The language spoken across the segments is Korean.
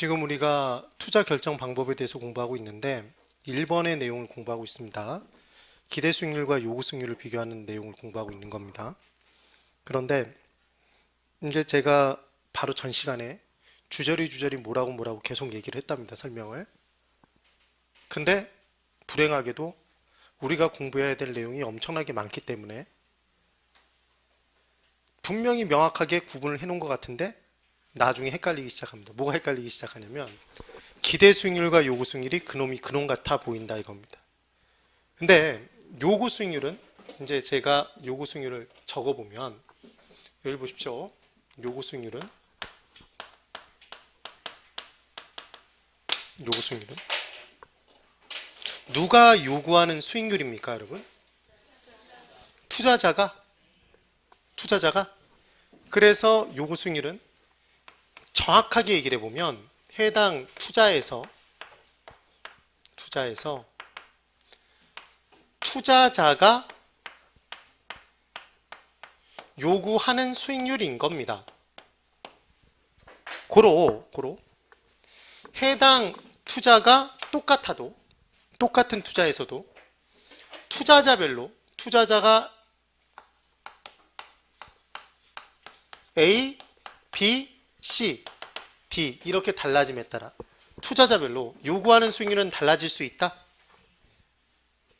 지금 우리가 투자 결정 방법에 대해서 공부하고 있는데 1번의 내용을 공부하고 있습니다. 기대 수익률과 요구 수익률을 비교하는 내용을 공부하고 있는 겁니다. 그런데 이제 제가 바로 전 시간에 주저리 뭐라고 계속 얘기를 했답니다. 설명을. 근데 불행하게도 우리가 공부해야 될 내용이 엄청나게 많기 때문에 분명히 명확하게 구분을 해놓은 것 같은데 나중에 헷갈리기 시작합니다. 뭐가 헷갈리기 시작하냐면 기대 수익률과 요구 수익률이 그놈 같아 보인다 이겁니다. 근데 요구 수익률은 이제 제가 요구 수익률을 적어보면 여기 보십시오. 요구 수익률은 누가 요구하는 수익률입니까, 여러분? 투자자가. 그래서 요구 수익률은 정확하게 얘기를 해보면 해당 투자에서 투자자가 요구하는 수익률인 겁니다. 고로 해당 투자가 똑같아도 똑같은 투자에서도 투자자별로 투자자가 A, B, C, D 이렇게 달라짐에 따라 투자자별로 요구하는 수익률은 달라질 수 있다?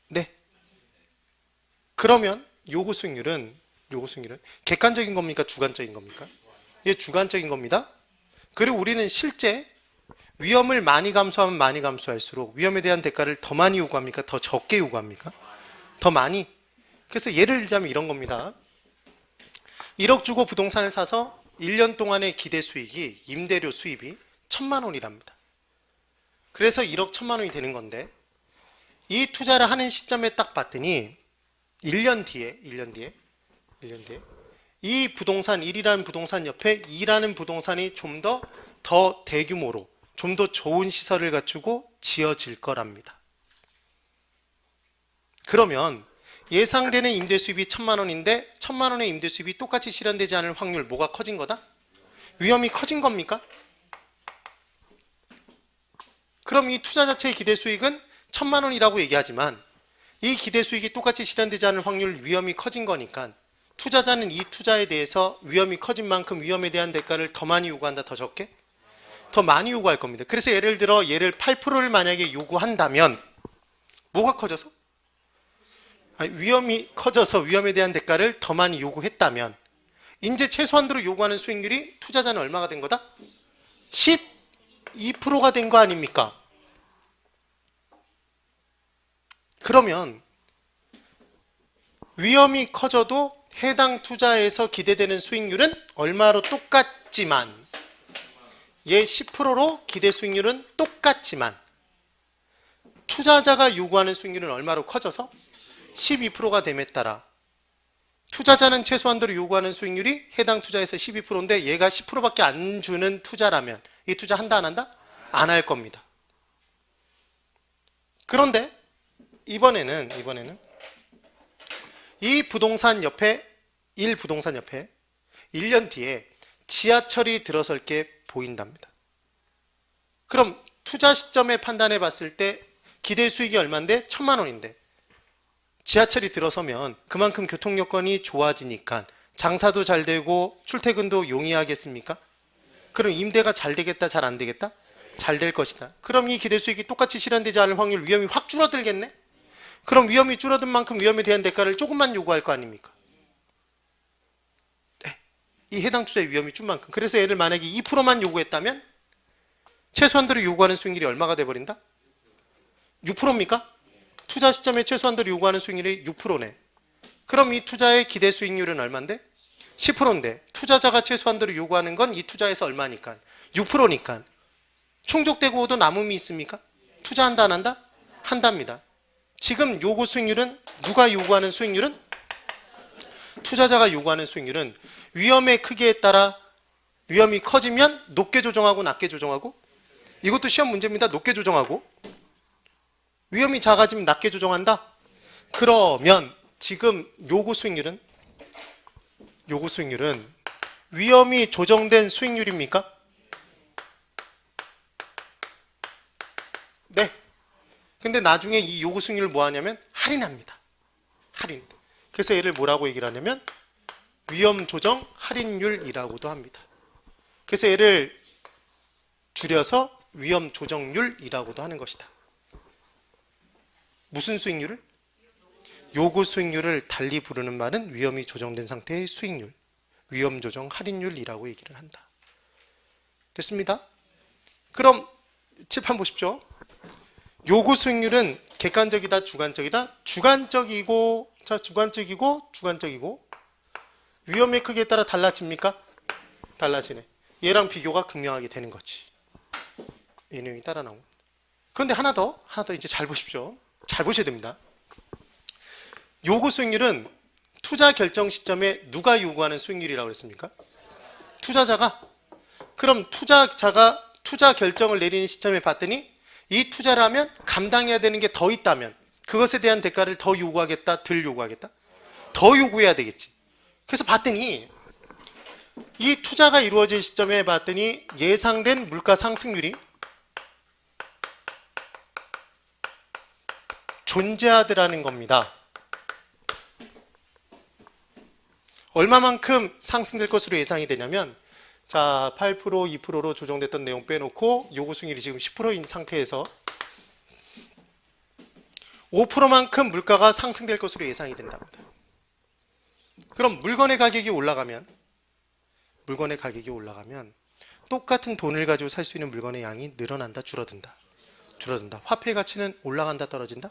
네. 그러면 요구 수익률은 객관적인 겁니까? 주관적인 겁니까? 이게 주관적인 겁니다. 그리고 우리는 실제 위험을 많이 감수하면 많이 감수할수록 위험에 대한 대가를 더 많이 요구합니까? 더 적게 요구합니까? 더 많이. 그래서 예를 들자면 이런 겁니다. 1억 주고 부동산을 사서 1년 동안의 기대 수익이 임대료 수입이 1,000만 원이랍니다. 그래서 1억 1,000만 원이 되는 건데 이 투자를 하는 시점에 딱 봤더니 1년 뒤에 이 부동산 1이라는 부동산 옆에 2라는 부동산이 좀 더 대규모로 좀 더 좋은 시설을 갖추고 지어질 거랍니다. 그러면 예상되는 임대 수입이 1,000만 원인데 1,000만 원의 임대 수입이 똑같이 실현되지 않을 확률 뭐가 커진 거다? 위험이 커진 겁니까? 그럼 이 투자 자체의 기대 수익은 1,000만 원이라고 얘기하지만 이 기대 수익이 똑같이 실현되지 않을 확률 위험이 커진 거니까 투자자는 이 투자에 대해서 위험이 커진 만큼 위험에 대한 대가를 더 많이 요구한다, 더 적게? 더 많이 요구할 겁니다. 그래서 예를 들어 얘를 8%를 만약에 요구한다면 뭐가 커져서? 위험이 커져서 위험에 대한 대가를 더 많이 요구했다면 이제 최소한도로 요구하는 수익률이 투자자는 얼마가 된 거다? 12%가 된 거 아닙니까? 그러면 위험이 커져도 해당 투자에서 기대되는 수익률은 얼마로 똑같지만 얘 10%로 기대 수익률은 똑같지만 투자자가 요구하는 수익률은 얼마로 커져서 12%가 됨에 따라 투자자는 최소한도로 요구하는 수익률이 해당 투자에서 12%인데 얘가 10%밖에 안 주는 투자라면 이 투자 한다 안 한다? 안 할 겁니다. 그런데 이번에는 이 부동산 옆에 1년 뒤에 지하철이 들어설 게 보인답니다. 그럼 투자 시점에 판단해 봤을 때 기대 수익이 얼마인데? 1,000만 원인데 지하철이 들어서면 그만큼 교통 여건이 좋아지니까 장사도 잘 되고 출퇴근도 용이하겠습니까? 그럼 임대가 잘 되겠다, 잘 안 되겠다? 잘 될 것이다. 그럼 이 기대 수익이 똑같이 실현되지 않을 확률, 위험이 확 줄어들겠네? 그럼 위험이 줄어든 만큼 위험에 대한 대가를 조금만 요구할 거 아닙니까? 네. 이 해당 투자의 위험이 준 만큼. 그래서 얘를 만약에 2%만 요구했다면 최소한도로 요구하는 수익률이 얼마가 돼버린다? 6%입니까? 투자 시점에 최소한도로 요구하는 수익률이 6%네. 그럼 이 투자의 기대 수익률은 얼마인데? 10%인데 투자자가 최소한도로 요구하는 건 이 투자에서 얼마니까? 6%니까 충족되고 도 남음이 있습니까? 투자한다 안 한다? 한답니다. 지금 요구 수익률은 누가 요구하는 수익률은? 투자자가 요구하는 수익률은 위험의 크기에 따라 위험이 커지면 높게 조정하고 낮게 조정하고 이것도 시험 문제입니다. 높게 조정하고 위험이 작아지면 낮게 조정한다? 그러면 지금 요구 수익률은 위험이 조정된 수익률입니까? 근데 나중에 이 요구 수익률을 뭐 하냐면 할인합니다. 할인. 그래서 얘를 뭐라고 얘기를 하냐면 위험 조정 할인율이라고도 합니다. 그래서 얘를 줄여서 위험 조정률이라고도 하는 것이다. 무슨 수익률을? 요구 수익률을 달리 부르는 말은 위험이 조정된 상태의 수익률, 위험 조정 할인율이라고 얘기를 한다. 됐습니다. 그럼 칠판 보십시오. 요구 수익률은 객관적이다, 주관적이다? 주관적이고, 자, 주관적이고 위험의 크기에 따라 달라집니까? 달라지네. 얘랑 비교가 극명하게 되는 거지. 이 내용이 따라 나옵니다. 그런데 하나 더 이제 잘 보십시오. 잘 보셔야 됩니다. 요구 수익률은 투자 결정 시점에 누가 요구하는 수익률이라고 그랬습니까? 투자자가. 그럼 투자자가 투자 결정을 내리는 시점에 봤더니 이 투자를 하면 감당해야 되는 게 더 있다면 그것에 대한 대가를 더 요구하겠다, 덜 요구하겠다? 더 요구해야 되겠지. 그래서 봤더니 이 투자가 이루어질 시점에 봤더니 예상된 물가 상승률이 존재하더라는 겁니다. 얼마만큼 상승될 것으로 예상이 되냐면 자, 8%, 2%로 조정됐던 내용 빼놓고 요구 수익률이 지금 10%인 상태에서 5%만큼 물가가 상승될 것으로 예상이 된답니다. 그럼 물건의 가격이 올라가면 똑같은 돈을 가지고 살 수 있는 물건의 양이 늘어난다, 줄어든다? 줄어든다. 화폐 가치는 올라간다, 떨어진다?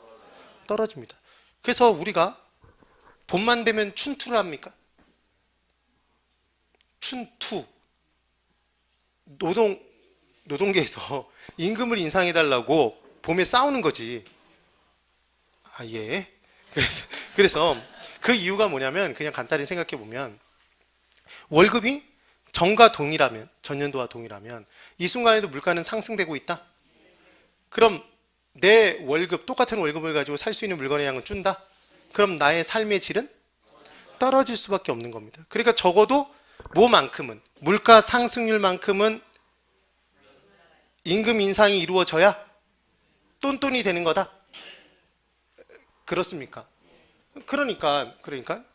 떨어집니다. 그래서 우리가 봄만 되면 춘투를 합니까? 춘투. 노동계에서 임금을 인상해달라고 봄에 싸우는 거지. 아, 예. 그래서 그 이유가 뭐냐면 그냥 간단히 생각해 보면 월급이 전과 동일하면, 전년도와 동일하면 이 순간에도 물가는 상승되고 있다. 그럼 내 월급, 똑같은 월급을 가지고 살 수 있는 물건의 양은 준다. 그럼 나의 삶의 질은 떨어질 수밖에 없는 겁니다. 그러니까 적어도 뭐만큼은, 물가 상승률만큼은 임금 인상이 이루어져야 똔똔이 되는 거다. 그렇습니까? 그러니까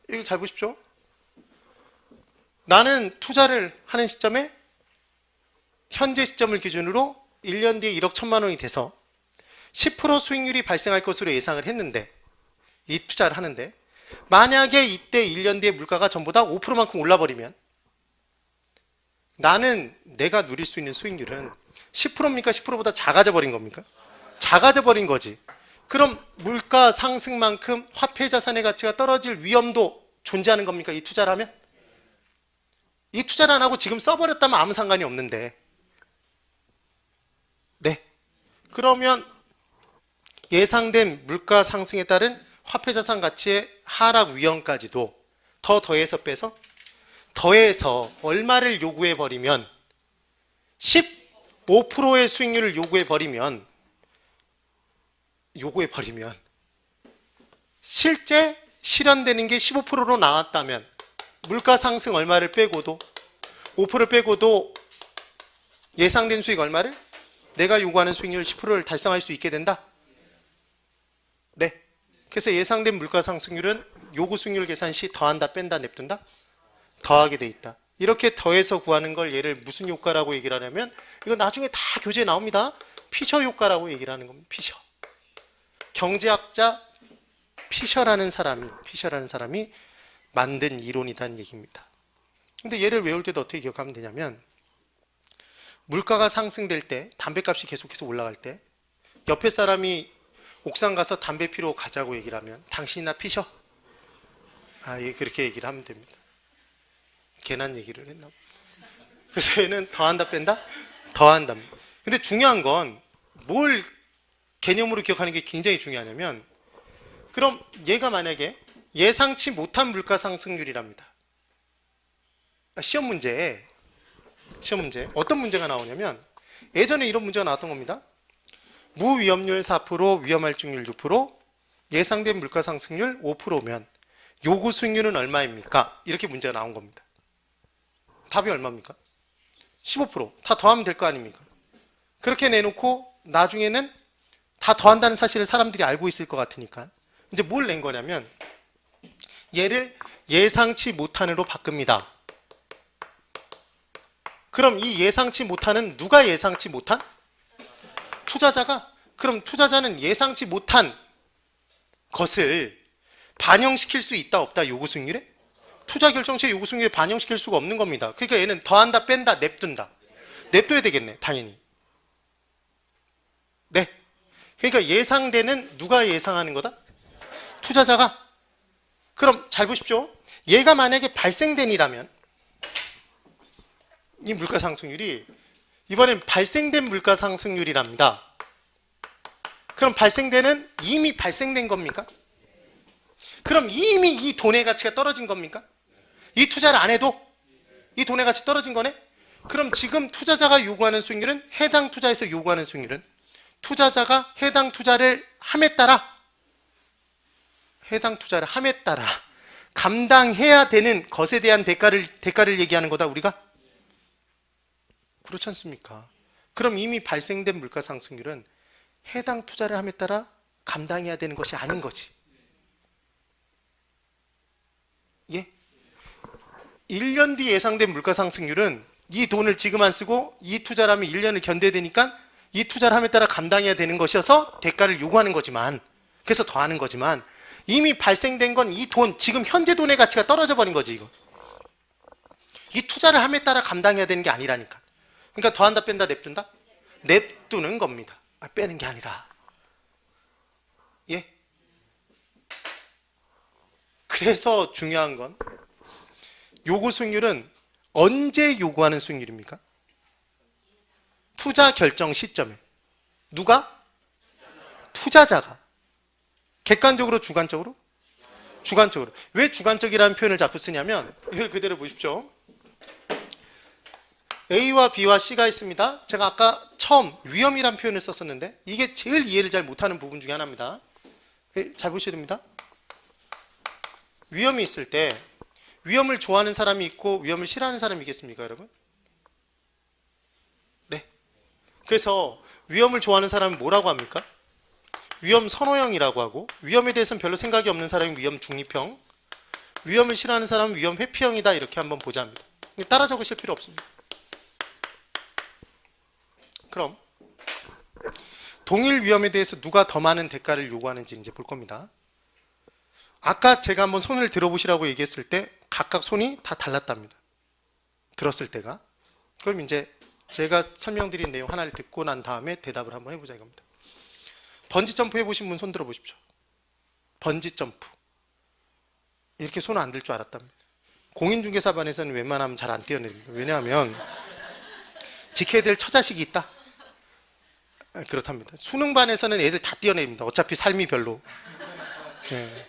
이거 잘 보십시오. 나는 투자를 하는 시점에 현재 시점을 기준으로 1년 뒤에 1억 1천만 원이 돼서 10% 수익률이 발생할 것으로 예상을 했는데, 이 투자를 하는데 만약에 이때 1년 뒤에 물가가 전부 다 5%만큼 올라버리면 나는 내가 누릴 수 있는 수익률은 10%입니까? 10%보다 작아져 버린 겁니까? 작아져 버린 거지. 그럼 물가 상승만큼 화폐 자산의 가치가 떨어질 위험도 존재하는 겁니까? 이 투자를 하면? 이 투자를 안 하고 지금 써버렸다면 아무 상관이 없는데, 네. 그러면 예상된 물가 상승에 따른 화폐 자산 가치의 하락 위험까지도 더해서 빼서 얼마를 요구해 버리면 15%의 수익률을 요구해 버리면 실제 실현되는 게 15%로 나왔다면 물가 상승 얼마를 빼고도 5%를 빼고도 예상된 수익 얼마를? 내가 요구하는 수익률 10%를 달성할 수 있게 된다? 네. 그래서 예상된 물가 상승률은 요구 수익률 계산 시 더한다, 뺀다, 냅둔다? 더하게 돼 있다. 이렇게 더해서 구하는 걸 얘를 무슨 효과라고 얘기를 하냐면, 이거 나중에 다 교재에 나옵니다. 피셔 효과라고 얘기를 하는 겁니다. 피셔. 경제학자 피셔라는 사람이 만든 이론이라는 얘기입니다. 근데 얘를 외울 때도 어떻게 기억하면 되냐면, 물가가 상승될 때, 담배값이 계속해서 올라갈 때 옆에 사람이 옥상 가서 담배 피러 가자고 얘기를 하면 당신이나 피셔? 아, 예, 그렇게 얘기를 하면 됩니다. 괜한 얘기를 했나 봐. 그래서 얘는 더한다, 뺀다? 더한다. 근데 중요한 건 뭘 개념으로 기억하는 게 굉장히 중요하냐면, 그럼 얘가 만약에 예상치 못한 물가 상승률이랍니다. 시험 문제 어떤 문제가 나오냐면, 예전에 이런 문제가 나왔던 겁니다. 무위험률 4%, 위험할증률 6%, 예상된 물가 상승률 5%면 요구 수익률은 얼마입니까? 이렇게 문제가 나온 겁니다. 답이 얼마입니까? 15%. 다 더하면 될 거 아닙니까? 그렇게 내놓고 나중에는 다 더한다는 사실을 사람들이 알고 있을 것 같으니까 이제 뭘 낸 거냐면 얘를 예상치 못한으로 바꿉니다. 그럼 이 예상치 못한은 누가 예상치 못한? 투자자가. 그럼 투자자는 예상치 못한 것을 반영시킬 수 있다 없다 요구 수익률에? 투자 결정시의 요구 수익률에 반영시킬 수가 없는 겁니다. 그러니까 얘는 더한다 뺀다 냅둔다. 냅둬야 되겠네 당연히. 네. 그러니까 예상되는 누가 예상하는 거다? 투자자가. 그럼 잘 보십시오. 얘가 만약에 발생된 이라면 이 물가 상승률이 이번엔 발생된 물가 상승률이랍니다. 그럼 발생되는 이미 발생된 겁니까? 그럼 이미 이 돈의 가치가 떨어진 겁니까? 이 투자를 안 해도 이 돈의 가치 떨어진 거네? 그럼 지금 투자자가 요구하는 수익률은 해당 투자에서 요구하는 수익률은 투자자가 해당 투자를 함에 따라 감당해야 되는 것에 대한 대가를 얘기하는 거다 우리가? 그렇지 않습니까? 그럼 이미 발생된 물가 상승률은 해당 투자를 함에 따라 감당해야 되는 것이 아닌 거지. 예? 1년 뒤 예상된 물가 상승률은 이 돈을 지금 안 쓰고 이 투자를 하면 1년을 견뎌야 되니까 이 투자를 함에 따라 감당해야 되는 것이어서 대가를 요구하는 거지만, 그래서 더하는 거지만 이미 발생된 건 이 돈, 지금 현재 돈의 가치가 떨어져 버린 거지 이거. 이 투자를 함에 따라 감당해야 되는 게 아니라니까. 그러니까 더한다 뺀다 냅둔다? 냅두는 겁니다. 빼는 게 아니라. 예? 그래서 중요한 건 요구 수익률은 언제 요구하는 수익률입니까? 투자 결정 시점에. 누가? 투자자가. 객관적으로 주관적으로? 주관적으로. 왜 주관적이라는 표현을 자꾸 쓰냐면 이걸 그대로 보십시오. A와 B와 C가 있습니다. 제가 아까 처음 위험이란 표현을 썼었는데 이게 제일 이해를 잘 못하는 부분 중에 하나입니다. 잘 보셔야 됩니다. 위험이 있을 때 위험을 좋아하는 사람이 있고 위험을 싫어하는 사람이 있겠습니까, 여러분? 네. 그래서 위험을 좋아하는 사람은 뭐라고 합니까? 위험 선호형이라고 하고, 위험에 대해서는 별로 생각이 없는 사람이 위험 중립형, 위험을 싫어하는 사람은 위험 회피형이다, 이렇게 한번 보자 합니다. 따라 적으실 필요 없습니다. 그럼 동일 위험에 대해서 누가 더 많은 대가를 요구하는지 이제 볼 겁니다. 아까 제가 한번 손을 들어보시라고 얘기했을 때 각각 손이 다 달랐답니다. 들었을 때가. 그럼 이제 제가 설명드린 내용 하나를 듣고 난 다음에 대답을 한번 해보자 이겁니다. 번지점프 해보신 분 손 들어보십시오. 번지점프. 이렇게 손 안 들 줄 알았답니다. 공인중개사반에서는 웬만하면 잘 안 뛰어내립니다. 왜냐하면 지켜야 될 처자식이 있다. 그렇답니다. 수능반에서는 애들 다 뛰어내립니다. 어차피 삶이 별로. 네.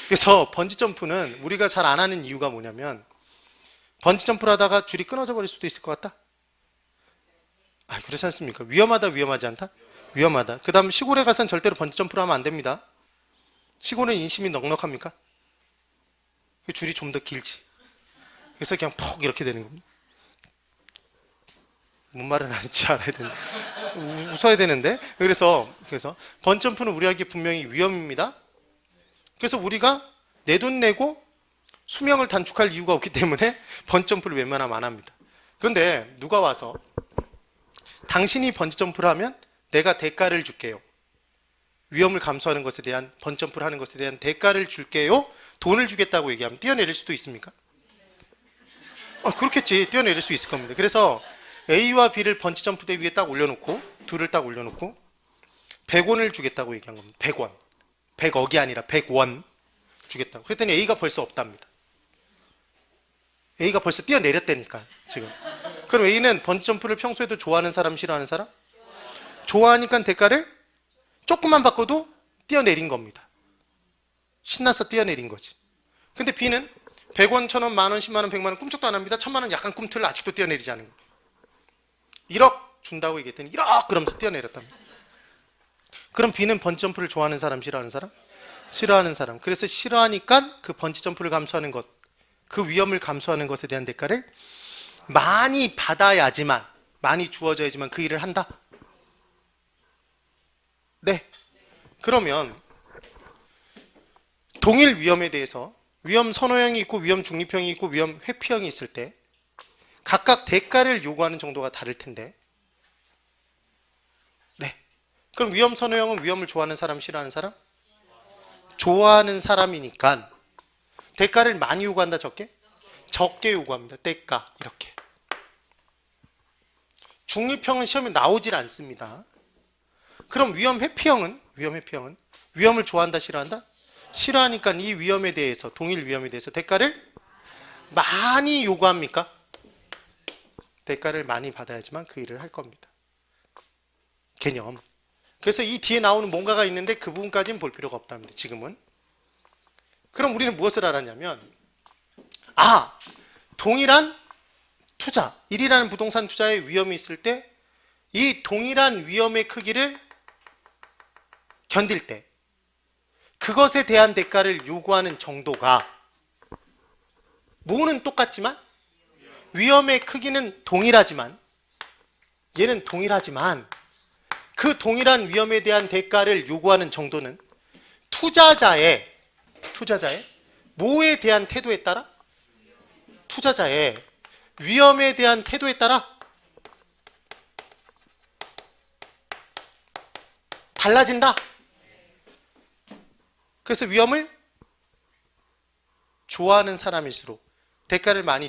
그래서 번지점프는 우리가 잘 안 하는 이유가 뭐냐면 번지점프를 하다가 줄이 끊어져 버릴 수도 있을 것 같다? 그렇지 않습니까? 위험하다, 위험하지 않다? 위험하다. 그 다음 시골에 가서는 절대로 번지점프를 하면 안 됩니다. 시골은 인심이 넉넉합니까? 줄이 좀 더 길지. 그래서 그냥 퍽 이렇게 되는 겁니다. 뭔 말을 하는지 알아야 되는데 웃어야 되는데. 그래서 번점프는 우리에게 분명히 위험입니다. 그래서 우리가 내 돈 내고 수명을 단축할 이유가 없기 때문에 번점프를 웬만하면 안 합니다. 그런데 누가 와서 당신이 번지점프를 하면 내가 대가를 줄게요, 위험을 감수하는 것에 대한, 번점프를 하는 것에 대한 대가를 줄게요, 돈을 주겠다고 얘기하면 뛰어내릴 수도 있습니까? 그렇겠지. 뛰어내릴 수 있을 겁니다. 그래서 A와 B를 번지점프대 위에 딱 올려놓고, 둘을 딱 올려놓고 100원을 주겠다고 얘기한 겁니다. 100원. 100억이 아니라 100원 주겠다고. 그랬더니 A가 벌써 없답니다. A가 벌써 뛰어내렸다니까 지금. 그럼 A는 번지점프를 평소에도 좋아하는 사람, 싫어하는 사람? 좋아하니까 대가를 조금만 바꿔도 뛰어내린 겁니다. 신나서 뛰어내린 거지. 근데 B는 100원, 1000원, 만원, 10만원, 100만원 꿈쩍도 안 합니다. 1000만원 약간 꿈틀 아직도 뛰어내리지 않은 거예요. 1억 준다고 얘기했더니 1억 그러면서 뛰어내렸답니다. 그럼 B는 번지점프를 좋아하는 사람, 싫어하는 사람? 싫어하는 사람. 그래서 싫어하니까 그 번지점프를 감수하는 것, 그 위험을 감수하는 것에 대한 대가를 많이 받아야지만, 많이 주어져야지만 그 일을 한다. 네. 그러면 동일 위험에 대해서 위험 선호형이 있고 위험 중립형이 있고 위험 회피형이 있을 때 각각 대가를 요구하는 정도가 다를 텐데, 네. 그럼 위험 선호형은 위험을 좋아하는 사람, 싫어하는 사람? 좋아하는 사람이니까 대가를 많이 요구한다, 적게? 적게 요구합니다. 대가 이렇게. 중립형은 시험에 나오질 않습니다. 그럼 위험 회피형은 위험을 좋아한다, 싫어한다? 싫어하니까 이 위험에 대해서, 동일 위험에 대해서 대가를 많이 요구합니까? 대가를 많이 받아야지만 그 일을 할 겁니다. 개념. 그래서 이 뒤에 나오는 뭔가가 있는데 그 부분까지는 볼 필요가 없답니다. 지금은. 그럼 우리는 무엇을 알았냐면, 동일한 투자, 1이라는 부동산 투자에 위험이 있을 때 이 동일한 위험의 크기를 견딜 때 그것에 대한 대가를 요구하는 정도가, 뭐는 똑같지만 위험의 크기는 동일하지만, 얘는 동일하지만 그 동일한 위험에 대한 대가를 요구하는 정도는 투자자의 뭐에 대한 태도에 따라? 투자자의 위험에 대한 태도에 따라 달라진다. 그래서 위험을 좋아하는 사람일수록 대가를 많이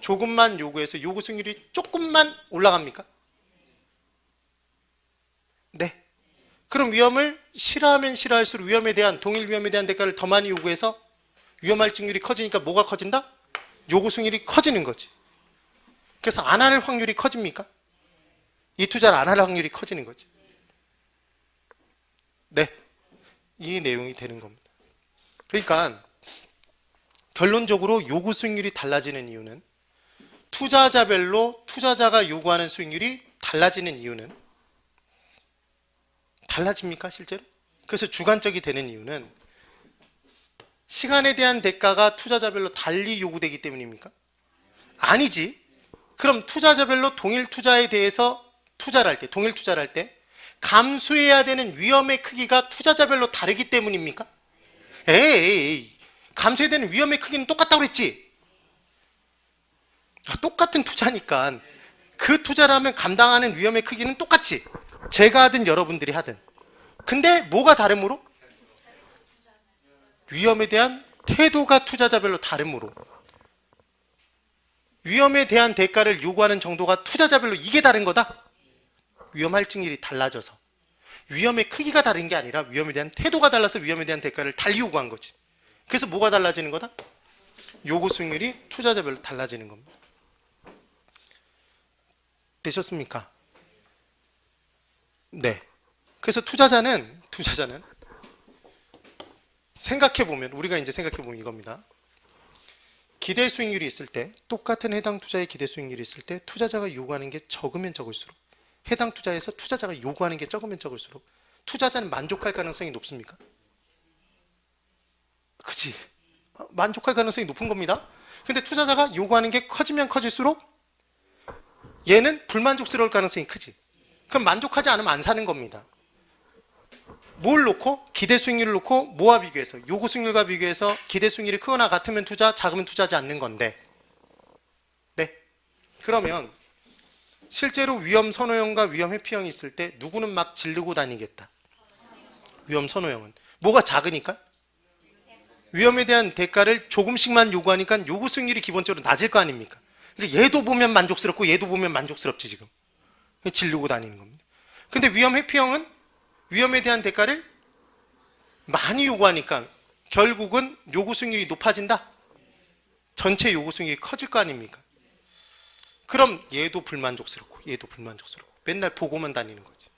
조금만 요구해서 요구 승률이 조금만 올라갑니까? 네. 그럼 위험을 싫어하면 싫어할수록 동일 위험에 대한 대가를 더 많이 요구해서 위험할 확률이 커지니까 뭐가 커진다? 요구 승률이 커지는 거지. 그래서 안 할 확률이 커집니까? 이 투자를 안 할 확률이 커지는 거지. 네. 이 내용이 되는 겁니다. 그러니까 결론적으로 요구 수익률이 달라지는 이유는, 투자자별로 투자자가 요구하는 수익률이 달라지는 이유는, 달라집니까 실제로? 그래서 주관적이 되는 이유는 시간에 대한 대가가 투자자별로 달리 요구되기 때문입니까? 아니지. 그럼 투자자별로 동일 투자에 대해서 동일 투자를 할 때 감수해야 되는 위험의 크기가 투자자별로 다르기 때문입니까? 에이, 감수해야 되는 위험의 크기는 똑같다고 그랬지? 똑같은 투자니까 그 투자를 하면 감당하는 위험의 크기는 똑같지. 제가 하든 여러분들이 하든. 근데 뭐가 다르므로? 위험에 대한 태도가 투자자별로 다르므로. 위험에 대한 대가를 요구하는 정도가 투자자별로 이게 다른 거다? 위험할 증률이 달라져서. 위험의 크기가 다른 게 아니라 위험에 대한 태도가 달라서 위험에 대한 대가를 달리 요구한 거지. 그래서 뭐가 달라지는 거다? 요구 수익률이 투자자별로 달라지는 겁니다. 되셨습니까? 네. 그래서 투자자는 생각해보면, 우리가 이제 생각해보면 이겁니다. 기대 수익률이 있을 때, 똑같은 해당 투자의 기대 수익률이 있을 때 투자자가 요구하는 게 적으면 적을수록, 해당 투자에서 투자자가 요구하는 게 적으면 적을수록 투자자는 만족할 가능성이 높습니까? 그치? 만족할 가능성이 높은 겁니다. 근데 투자자가 요구하는 게 커지면 커질수록 얘는 불만족스러울 가능성이 크지. 그럼 만족하지 않으면 안 사는 겁니다. 뭘 놓고? 기대 수익률을 놓고 뭐와 비교해서? 요구 수익률과 비교해서 기대 수익률이 크거나 같으면 투자, 작으면 투자하지 않는 건데. 네. 그러면 실제로 위험 선호형과 위험 회피형이 있을 때 누구는 막 지르고 다니겠다? 위험 선호형은. 뭐가 작으니까? 위험에 대한 대가를 조금씩만 요구하니까 요구 수익률이 기본적으로 낮을 거 아닙니까? 그러니까 얘도 보면 만족스럽고 얘도 보면 만족스럽지 지금. 지르고 다니는 겁니다. 근데 위험 회피형은 위험에 대한 대가를 많이 요구하니까 결국은 요구 수익률이 높아진다? 전체 요구 수익률이 커질 거 아닙니까? 그럼 얘도 불만족스럽고 얘도 불만족스럽고 맨날 보고만 다니는 거지.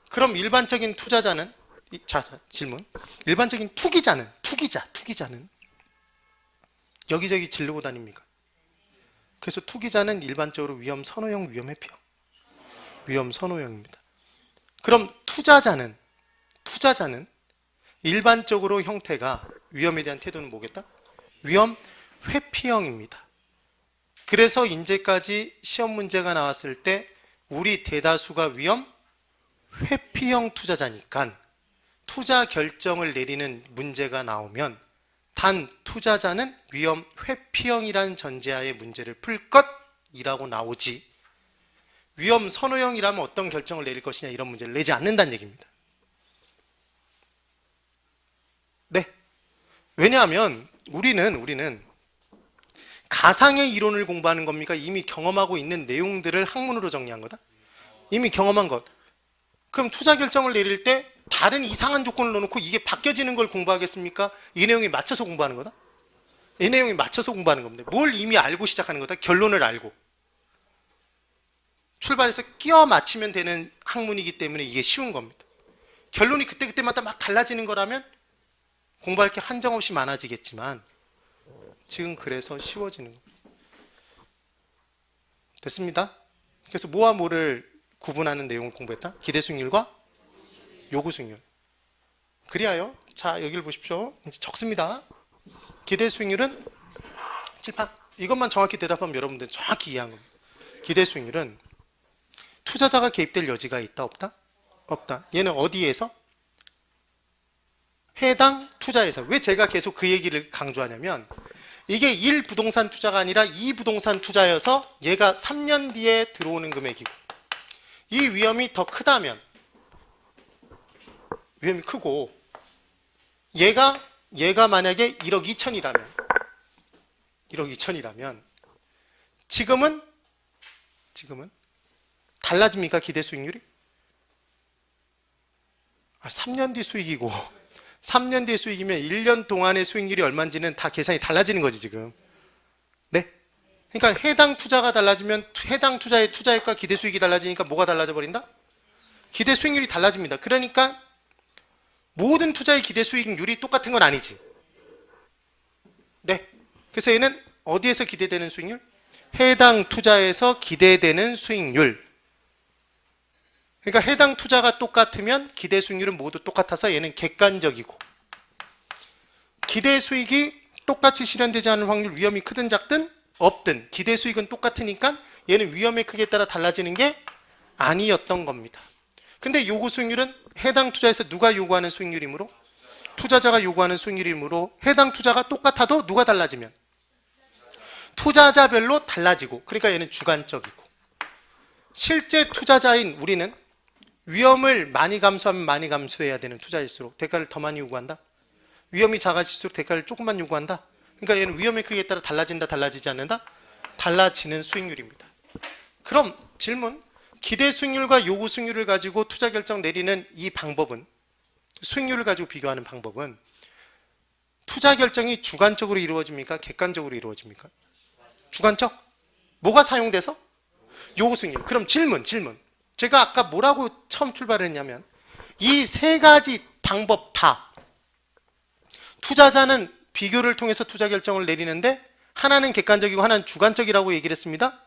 그럼 일반적인 투자자는, 질문. 일반적인 투기자는 여기저기 지르고 다닙니까? 그래서 투기자는 일반적으로 위험 선호형, 위험 회피형. 위험 선호형입니다. 그럼 투자자는 일반적으로 형태가, 위험에 대한 태도는 뭐겠다? 위험 회피형입니다. 그래서 이제까지 시험 문제가 나왔을 때 우리 대다수가 위험 회피형 투자자니까 투자 결정을 내리는 문제가 나오면 단 투자자는 위험 회피형이라는 전제하에 문제를 풀 것이라고 나오지, 위험 선호형이라면 어떤 결정을 내릴 것이냐 이런 문제를 내지 않는다는 얘기입니다. 네. 왜냐하면 우리는 가상의 이론을 공부하는 겁니까? 이미 경험하고 있는 내용들을 학문으로 정리한 거다? 이미 경험한 것. 그럼 투자 결정을 내릴 때 다른 이상한 조건을 넣어놓고 이게 바뀌어지는 걸 공부하겠습니까? 이 내용에 맞춰서 공부하는 거다? 이 내용에 맞춰서 공부하는 겁니다. 뭘 이미 알고 시작하는 거다? 결론을 알고. 출발해서 끼워 맞추면 되는 학문이기 때문에 이게 쉬운 겁니다. 결론이 그때그때마다 막 달라지는 거라면 공부할 게 한정없이 많아지겠지만 지금 그래서 쉬워지는 겁니다. 됐습니다. 그래서 뭐와 뭐를 구분하는 내용을 공부했다? 기대 수익률과 요구 수익률. 그리하여 자 여기를 보십시오. 이제 적습니다. 기대 수익률은 칠판. 이것만 정확히 대답하면 여러분들 정확히 이해한 겁니다. 기대 수익률은 투자자가 개입될 여지가 있다 없다? 없다. 얘는 어디에서? 해당 투자에서. 왜 제가 계속 그 얘기를 강조하냐면 이게 1 부동산 투자가 아니라 2 부동산 투자여서 얘가 3년 뒤에 들어오는 금액이고 이 위험이 더 크다면, 위험이 크고 얘가 만약에 1억 2천이라면 지금은 달라집니까? 기대 수익률이? 3년 뒤 수익이고 3년 뒤의 수익이면 1년 동안의 수익률이 얼마인지는 다 계산이 달라지는 거지 지금. 네? 그러니까 해당 투자가 달라지면 해당 투자의 투자액과 기대 수익이 달라지니까 뭐가 달라져 버린다? 기대 수익률이 달라집니다. 그러니까 모든 투자의 기대 수익률이 똑같은 건 아니지. 네. 그래서 얘는 어디에서 기대되는 수익률? 해당 투자에서 기대되는 수익률. 그러니까 해당 투자가 똑같으면 기대 수익률은 모두 똑같아서 얘는 객관적이고, 기대 수익이 똑같이 실현되지 않을 확률, 위험이 크든 작든 없든 기대 수익은 똑같으니까 얘는 위험의 크기에 따라 달라지는 게 아니었던 겁니다. 근데 요구 수익률은 해당 투자에서 누가 요구하는 수익률이므로? 투자자가 요구하는 수익률이므로 해당 투자가 똑같아도 누가 달라지면? 투자자별로 달라지고, 그러니까 얘는 주관적이고, 실제 투자자인 우리는 위험을 많이 감수하면 많이 감수해야 되는 투자일수록 대가를 더 많이 요구한다? 위험이 작아질수록 대가를 조금만 요구한다? 그러니까 얘는 위험의 크기에 따라 달라진다, 달라지지 않는다? 달라지는 수익률입니다. 그럼 질문, 기대 수익률과 요구 수익률을 가지고 투자 결정 내리는 이 방법은, 수익률을 가지고 비교하는 방법은 투자 결정이 주관적으로 이루어집니까? 객관적으로 이루어집니까? 주관적? 뭐가 사용돼서? 요구 수익률. 그럼 질문. 제가 아까 뭐라고 처음 출발했냐면 이 세 가지 방법 다 투자자는 비교를 통해서 투자 결정을 내리는데 하나는 객관적이고 하나는 주관적이라고 얘기를 했습니다.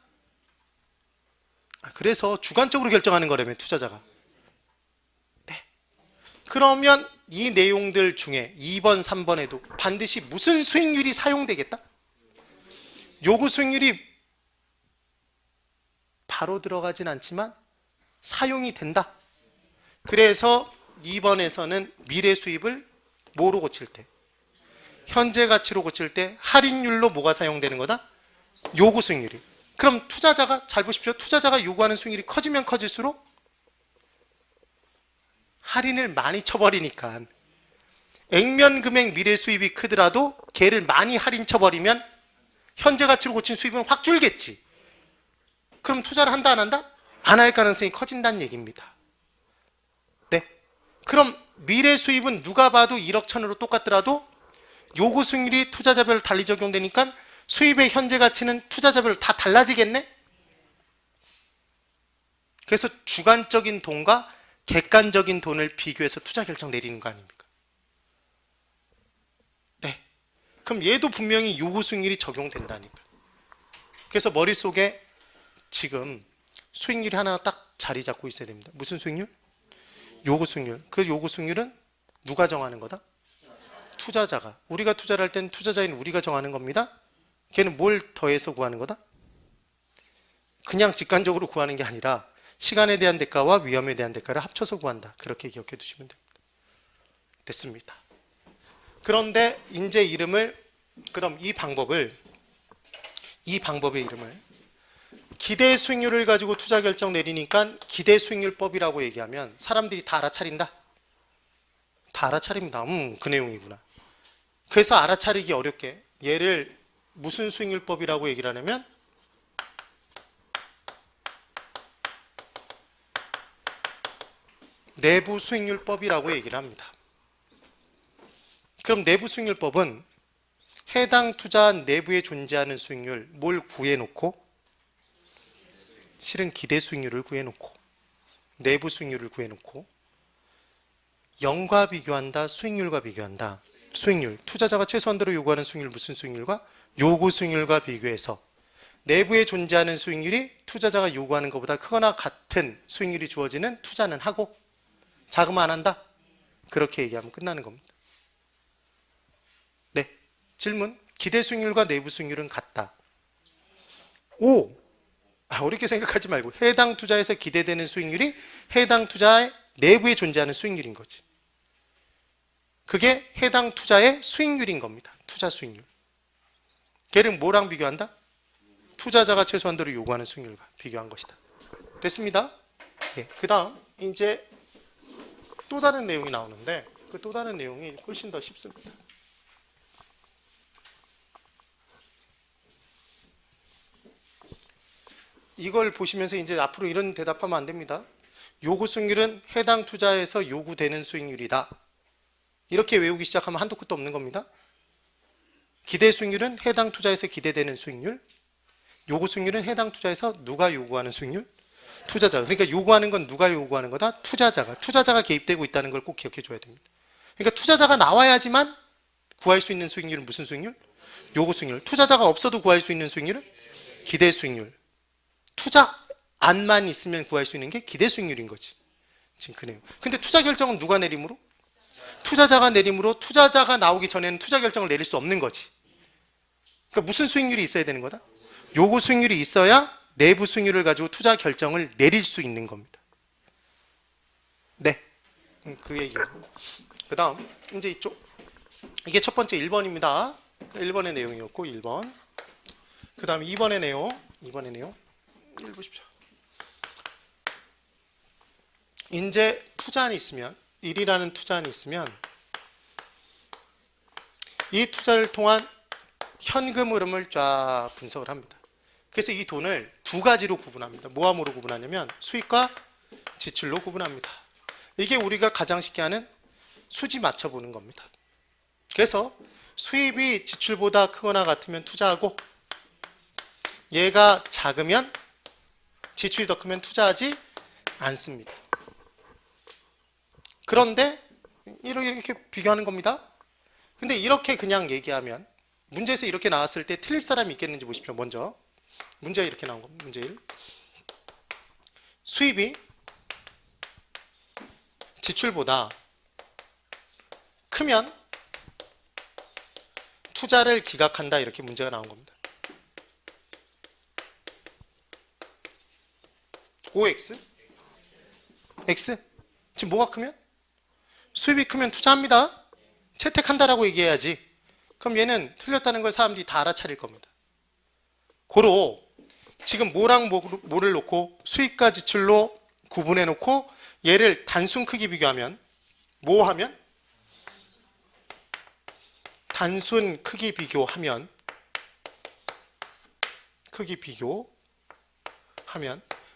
그래서 주관적으로 결정하는 거라며 투자자가. 네. 그러면 이 내용들 중에 2번, 3번에도 반드시 무슨 수익률이 사용되겠다? 요구 수익률이 바로 들어가진 않지만 사용이 된다. 그래서 2번에서는 미래 수입을 뭐로 고칠 때? 현재 가치로 고칠 때 할인율로 뭐가 사용되는 거다? 요구 수익률이. 그럼 투자자가, 잘 보십시오. 투자자가 요구하는 수익률이 커지면 커질수록 할인을 많이 쳐버리니까 액면 금액 미래 수입이 크더라도 걔를 많이 할인 쳐버리면 현재 가치로 고친 수입은 확 줄겠지. 그럼 투자를 한다 안 한다? 안 할 가능성이 커진다는 얘기입니다. 네. 그럼 미래 수입은 누가 봐도 1억 천으로 똑같더라도 요구 수익률이 투자자별 달리 적용되니까 수입의 현재 가치는 투자자별 다 달라지겠네? 그래서 주관적인 돈과 객관적인 돈을 비교해서 투자 결정 내리는 거 아닙니까? 네. 그럼 얘도 분명히 요구 수익률이 적용된다니까. 그래서 머릿속에 지금 수익률이 하나 딱 자리 잡고 있어야 됩니다. 무슨 수익률? 요구 수익률. 그 요구 수익률은 누가 정하는 거다? 투자자가. 우리가 투자를 할 땐 투자자인 우리가 정하는 겁니다. 걔는 뭘 더해서 구하는 거다? 그냥 직관적으로 구하는 게 아니라 시간에 대한 대가와 위험에 대한 대가를 합쳐서 구한다. 그렇게 기억해 두시면 됩니다. 됐습니다. 그런데 이제 그럼 이 방법의 이름을 기대 수익률을 가지고 투자 결정 내리니까 기대 수익률법이라고 얘기하면 사람들이 다 알아차린다? 다 알아차립니다. 그 내용이구나. 그래서 알아차리기 어렵게 얘를 무슨 수익률법이라고 얘기를 하냐면 내부 수익률법이라고 얘기를 합니다. 그럼 내부 수익률법은 해당 투자한 내부에 존재하는 수익률 뭘 구해놓고 실은 기대 수익률을 구해놓고 내부 수익률을 구해놓고 0과 비교한다, 수익률과 비교한다. 수익률, 투자자가 최소한도로 요구하는 수익률 무슨 수익률과 요구 수익률과 비교해서 내부에 존재하는 수익률이 투자자가 요구하는 것보다 크거나 같은 수익률이 주어지는 투자는 하고 자금 안 한다? 그렇게 얘기하면 끝나는 겁니다. 네, 질문. 기대 수익률과 내부 수익률은 같다. 오! 어렵게 생각하지 말고 해당 투자에서 기대되는 수익률이 해당 투자의 내부에 존재하는 수익률인 거지. 그게 해당 투자의 수익률인 겁니다. 투자 수익률. 걔를 뭐랑 비교한다? 투자자가 최소한도로 요구하는 수익률과 비교한 것이다. 됐습니다. 예, 그 다음 이제 또 다른 내용이 나오는데 그 또 다른 내용이 훨씬 더 쉽습니다. 이걸 보시면서 이제 앞으로 이런 대답하면 안 됩니다. 요구 수익률은 해당 투자에서 요구되는 수익률이다. 이렇게 외우기 시작하면 한도 끝도 없는 겁니다. 기대 수익률은 해당 투자에서 기대되는 수익률, 요구 수익률은 해당 투자에서 누가 요구하는 수익률? 투자자가. 그러니까 요구하는 건 누가 요구하는 거다? 투자자가 개입되고 있다는 걸 꼭 기억해 줘야 됩니다. 그러니까 투자자가 나와야지만 구할 수 있는 수익률은 무슨 수익률? 요구 수익률. 투자자가 없어도 구할 수 있는 수익률은 기대 수익률. 투자 안만 있으면 구할 수 있는 게 기대 수익률인 거지. 지금 그 내용. 근데 투자 결정은 누가 내림으로? 투자자가 내림으로 투자자가 나오기 전에는 투자 결정을 내릴 수 없는 거지. 그러니까 무슨 수익률이 있어야 되는 거다? 요구 수익률이 있어야 내부 수익률을 가지고 투자 결정을 내릴 수 있는 겁니다. 네. 그 얘기입니다. 그 다음 이제 이쪽. 이게 첫 번째 1번입니다. 1번의 내용이었고 1번. 그 다음 2번의 내용. 2번의 내용. 읽어보십시오. 이제 투자안이 있으면 1이라는 투자안이 있으면 이 투자를 통한 현금 흐름을 쫙 분석을 합니다. 그래서 이 돈을 두 가지로 구분합니다. 뭐함으로 구분하냐면 수입과 지출로 구분합니다. 이게 우리가 가장 쉽게 하는 수지 맞춰보는 겁니다. 그래서 수입이 지출보다 크거나 같으면 투자하고 얘가 작으면 지출이 더 크면 투자하지 않습니다. 그런데 이렇게 비교하는 겁니다. 근데 이렇게 그냥 얘기하면 문제에서 이렇게 나왔을 때 틀릴 사람이 있겠는지 보십시오. 먼저 문제가 이렇게 나온 겁니다. 문제 1. 수입이 지출보다 크면 투자를 기각한다. 이렇게 문제가 나온 겁니다. OX? X? 지금 뭐가 크면? 수입이 크면 투자합니다. 채택한다라고 얘기해야지. 그럼 얘는 틀렸다는 걸 사람들이 다 알아차릴 겁니다. 고로 지금 뭐랑 뭐를 놓고 수입과 지출로 구분해 놓고 얘를 단순 크기 비교하면 뭐 하면? 단순 크기 비교하면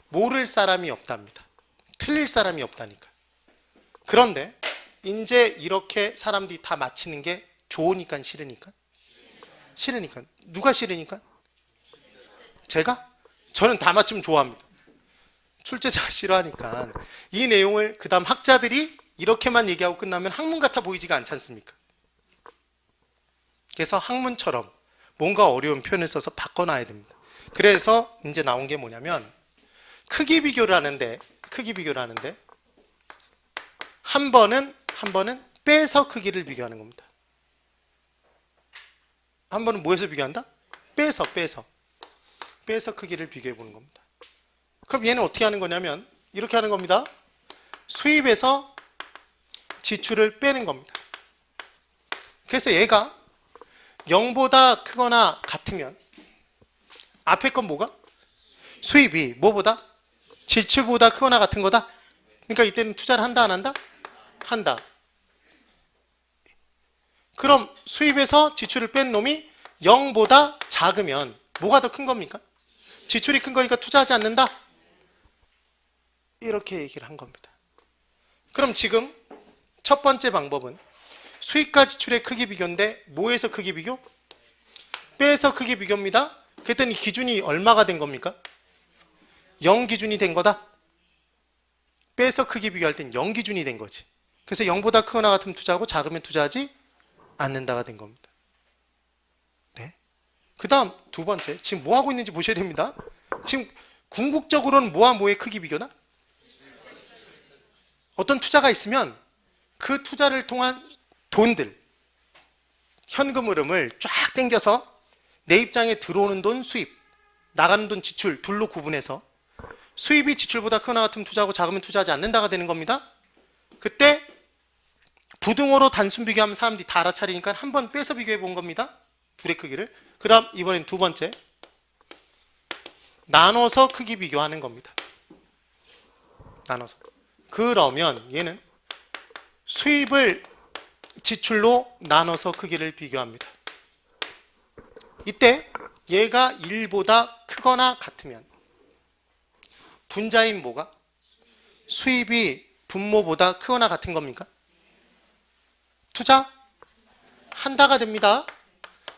모를 사람이 없답니다. 틀릴 사람이 없다니까. 그런데 이제 이렇게 사람들이 다 맞히는 게 좋으니까 싫으니까? 싫으니까. 누가 싫으니까? 제가? 저는 다 맞추면 좋아합니다. 출제자가 싫어하니까. 이 내용을 그 다음 학자들이 이렇게만 얘기하고 끝나면 학문 같아 보이지가 않지 않습니까? 그래서 학문처럼 뭔가 어려운 표현을 써서 바꿔놔야 됩니다. 그래서 이제 나온 게 뭐냐면 크기 비교를 하는데 한 번은 빼서 크기를 비교하는 겁니다. 한 번은 뭐에서 비교한다? 빼서 크기를 비교해 보는 겁니다. 그럼 얘는 어떻게 하는 거냐면 이렇게 하는 겁니다. 수입에서 지출을 빼는 겁니다. 그래서 얘가 0보다 크거나 같으면 앞에 건 뭐가? 수입이 뭐보다? 지출보다 크거나 같은 거다. 그러니까 이때는 투자를 한다 안 한다? 한다. 그럼 수입에서 지출을 뺀 놈이 0보다 작으면 뭐가 더 큰 겁니까? 지출이 큰 거니까 투자하지 않는다? 이렇게 얘기를 한 겁니다. 그럼 지금 첫 번째 방법은 수입과 지출의 크기 비교인데 뭐에서 크기 비교? 빼서 크기 비교입니다. 그랬더니 기준이 얼마가 된 겁니까? 0 기준이 된 거다? 빼서 크기 비교할 땐 0 기준이 된 거지. 그래서 0보다 크거나 같으면 투자하고 작으면 투자하지 않는다가 된 겁니다. 네. 그 다음 두 번째, 지금 뭐 하고 있는지 보셔야 됩니다. 지금 궁극적으로는 뭐와 뭐의 크기 비교나? 어떤 투자가 있으면 그 투자를 통한 돈들, 현금 흐름을 쫙 당겨서 내 입장에 들어오는 돈 수입, 나가는 돈 지출 둘로 구분해서 수입이 지출보다 크거나 같으면 투자하고 작으면 투자하지 않는다가 되는 겁니다. 그때 부등호로 단순 비교하면 사람들이 다 알아차리니까 한번 빼서 비교해 본 겁니다. 둘의 크기를. 그 다음 이번엔 두 번째, 나눠서 크기 비교하는 겁니다. 나눠서. 그러면 얘는 수입을 지출로 나눠서 크기를 비교합니다. 이때 얘가 1보다 크거나 같으면 분자인 뭐가? 수입이 분모보다 크거나 같은 겁니까? 투자? 한다가 됩니다.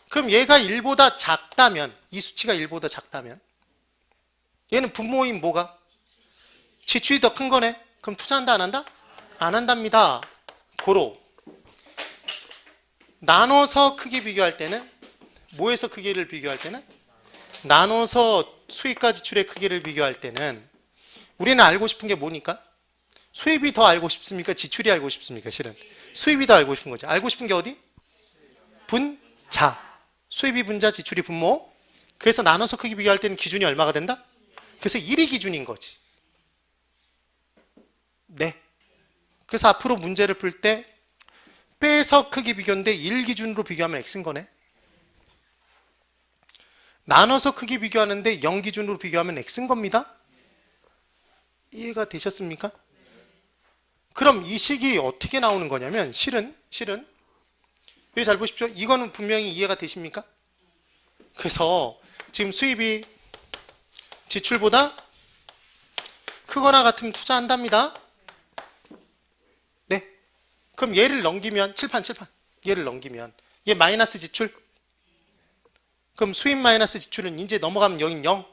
그럼 얘가 1보다 작다면, 이 수치가 1보다 작다면 얘는 분모인 뭐가? 지출이 더 큰 거네. 그럼 투자한다 안 한다? 안 한답니다. 고로 나눠서 크기 비교할 때는 뭐에서 크기를 비교할 때는? 나눠서 수입과 지출의 크기를 비교할 때는 우리는 알고 싶은 게 뭐니까? 수입이 더 알고 싶습니까? 지출이 알고 싶습니까? 실은 수입이 더 알고 싶은 거죠. 알고 싶은 게 어디? 분자. 수입이 분자, 지출이 분모. 그래서 나눠서 크기 비교할 때는 기준이 얼마가 된다? 그래서 1이 기준인 거지. 네. 그래서 앞으로 문제를 풀 때 빼서 크기 비교인데 1 기준으로 비교하면 X인 거네. 나눠서 크기 비교하는데 0 기준으로 비교하면 X인 겁니다. 이해가 되셨습니까? 그럼 이 식이 어떻게 나오는 거냐면 실은 여기 잘 보십시오. 이거는 분명히 이해가 되십니까? 그래서 지금 수입이 지출보다 크거나 같으면 투자한답니다. 네. 그럼 얘를 넘기면 칠판 얘를 넘기면 얘 마이너스 지출. 그럼 수입 마이너스 지출은 이제 넘어가면 여긴 0.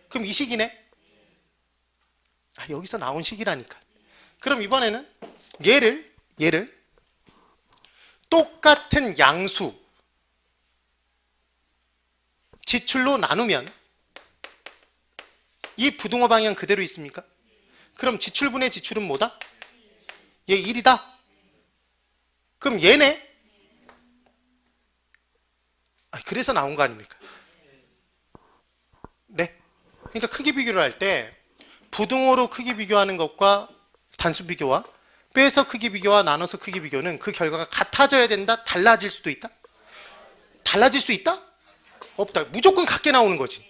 그럼 이 식이네. 여기서 나온 식이라니까. 그럼 이번에는 얘를 똑같은 양수 지출로 나누면 이 부등호 방향 그대로 있습니까? 그럼 지출분의 지출은 뭐다? 얘 1이다. 그럼 얘네. 그래서 나온 거 아닙니까? 네. 그러니까 크기 비교를 할 때 부등호로 크기 비교하는 것과 단순 비교와 빼서 크기 비교와 나눠서 크기 비교는 그 결과가 같아져야 된다? 달라질 수도 있다? 달라질 수 있다? 없다. 무조건 같게 나오는 거지.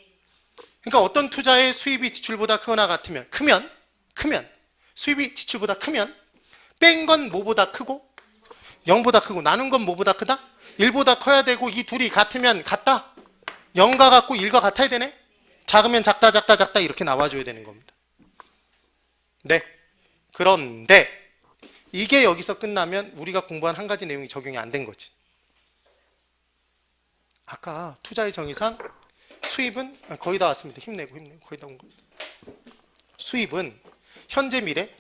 그러니까 어떤 투자의 수입이 지출보다 크거나 같으면 크면 수입이 지출보다 크면 뺀 건 뭐보다 크고 0보다 크고 나눈 건 뭐보다 크다? 1보다 커야 되고 이 둘이 같으면 같다? 0과 같고 1과 같아야 되네? 작으면 작다 이렇게 나와줘야 되는 겁니다. 네. 그런데 이게 여기서 끝나면 우리가 공부한 한 가지 내용이 적용이 안 된 거지. 아까 투자의 정의상 수입은 거의 다 왔습니다. 힘내고 거의 다 온 겁니다. 수입은 현재 미래,